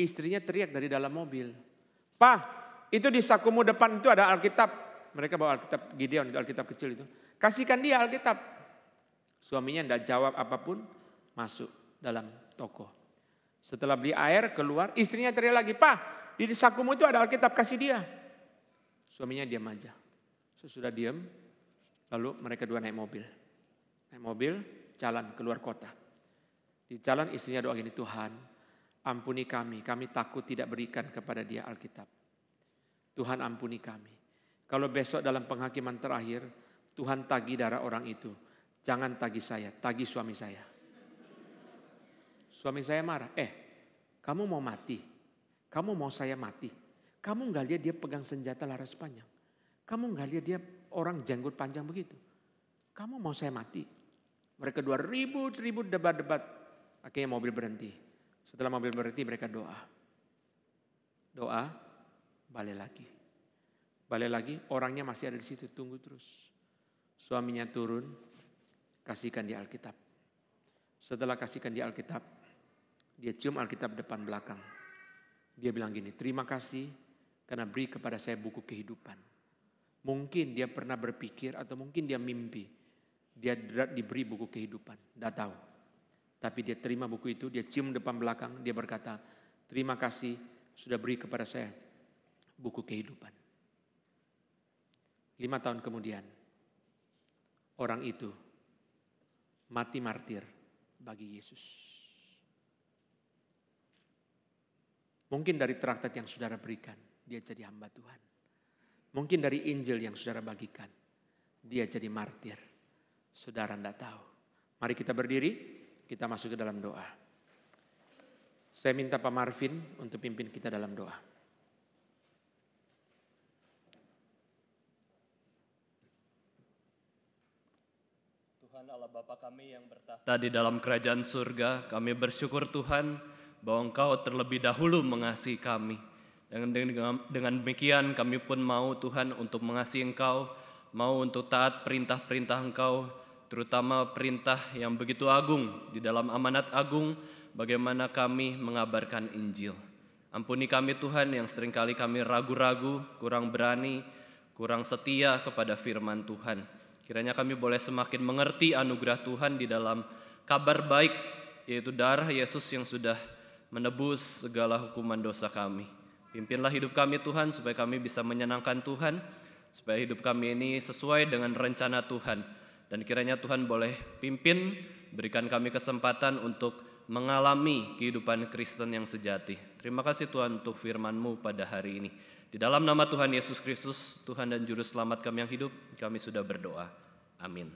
Speaker 1: istrinya teriak dari dalam mobil, "Pak, itu di sakumu depan itu ada Alkitab." Mereka bawa Alkitab Gideon, itu Alkitab kecil itu. "Kasihkan dia Alkitab." Suaminya tidak jawab apapun, masuk dalam toko. Setelah beli air, keluar, istrinya teriak lagi, "Pak, di sakumu itu ada Alkitab, kasih dia." Suaminya diam aja. Sesudah diam, lalu mereka dua naik mobil. Naik mobil, jalan keluar kota. Di jalan istrinya doa gini, "Tuhan, ampuni kami takut tidak berikan kepada dia Alkitab. Tuhan ampuni kami. Kalau besok dalam penghakiman terakhir, Tuhan tagih darah orang itu. Jangan tagih saya, tagih suami saya." Suami saya marah, "Kamu mau mati? Kamu mau saya mati? Kamu gak lihat dia pegang senjata laras panjang? Kamu gak lihat dia orang jenggot panjang begitu? Kamu mau saya mati?" Mereka dua ribut, debat-debat. Akhirnya mobil berhenti. Setelah mobil berhenti mereka doa. Doa, balik lagi. Balik lagi, orangnya masih ada di situ, tunggu terus. Suaminya turun, kasihkan dia Alkitab. Setelah kasihkan dia Alkitab, dia cium Alkitab depan belakang. Dia bilang gini, "Terima kasih karena beri kepada saya buku kehidupan." Mungkin dia pernah berpikir atau mungkin dia mimpi. Dia diberi buku kehidupan, tidak tahu. Tapi dia terima buku itu, dia cium depan belakang, dia berkata, "Terima kasih sudah beri kepada saya buku kehidupan." 5 tahun kemudian, orang itu mati martir bagi Yesus. Mungkin dari traktat yang saudara berikan, dia jadi hamba Tuhan. Mungkin dari Injil yang saudara bagikan, dia jadi martir. Saudara tidak tahu. Mari kita berdiri, kita masuk ke dalam doa. Saya minta Pak Marvin untuk pimpin kita dalam doa.
Speaker 2: Tuhan Allah Bapa kami yang bertahta di dalam kerajaan surga, kami bersyukur Tuhan bahwa Engkau terlebih dahulu mengasihi kami. Dengan demikian kami pun mau Tuhan untuk mengasihi Engkau, mau untuk taat perintah-perintah Engkau, terutama perintah yang begitu agung di dalam amanat agung bagaimana kami mengabarkan Injil. Ampuni kami Tuhan yang seringkali kami ragu-ragu, kurang berani, kurang setia kepada firman Tuhan. Kiranya kami boleh semakin mengerti anugerah Tuhan di dalam kabar baik, yaitu darah Yesus yang sudah menebus segala hukuman dosa kami. Pimpinlah hidup kami Tuhan supaya kami bisa menyenangkan Tuhan, supaya hidup kami ini sesuai dengan rencana Tuhan. Dan kiranya Tuhan boleh pimpin, berikan kami kesempatan untuk mengalami kehidupan Kristen yang sejati. Terima kasih Tuhan untuk firman-Mu pada hari ini. Di dalam nama Tuhan Yesus Kristus, Tuhan dan Juru Selamat kami yang hidup, kami sudah berdoa. Amin.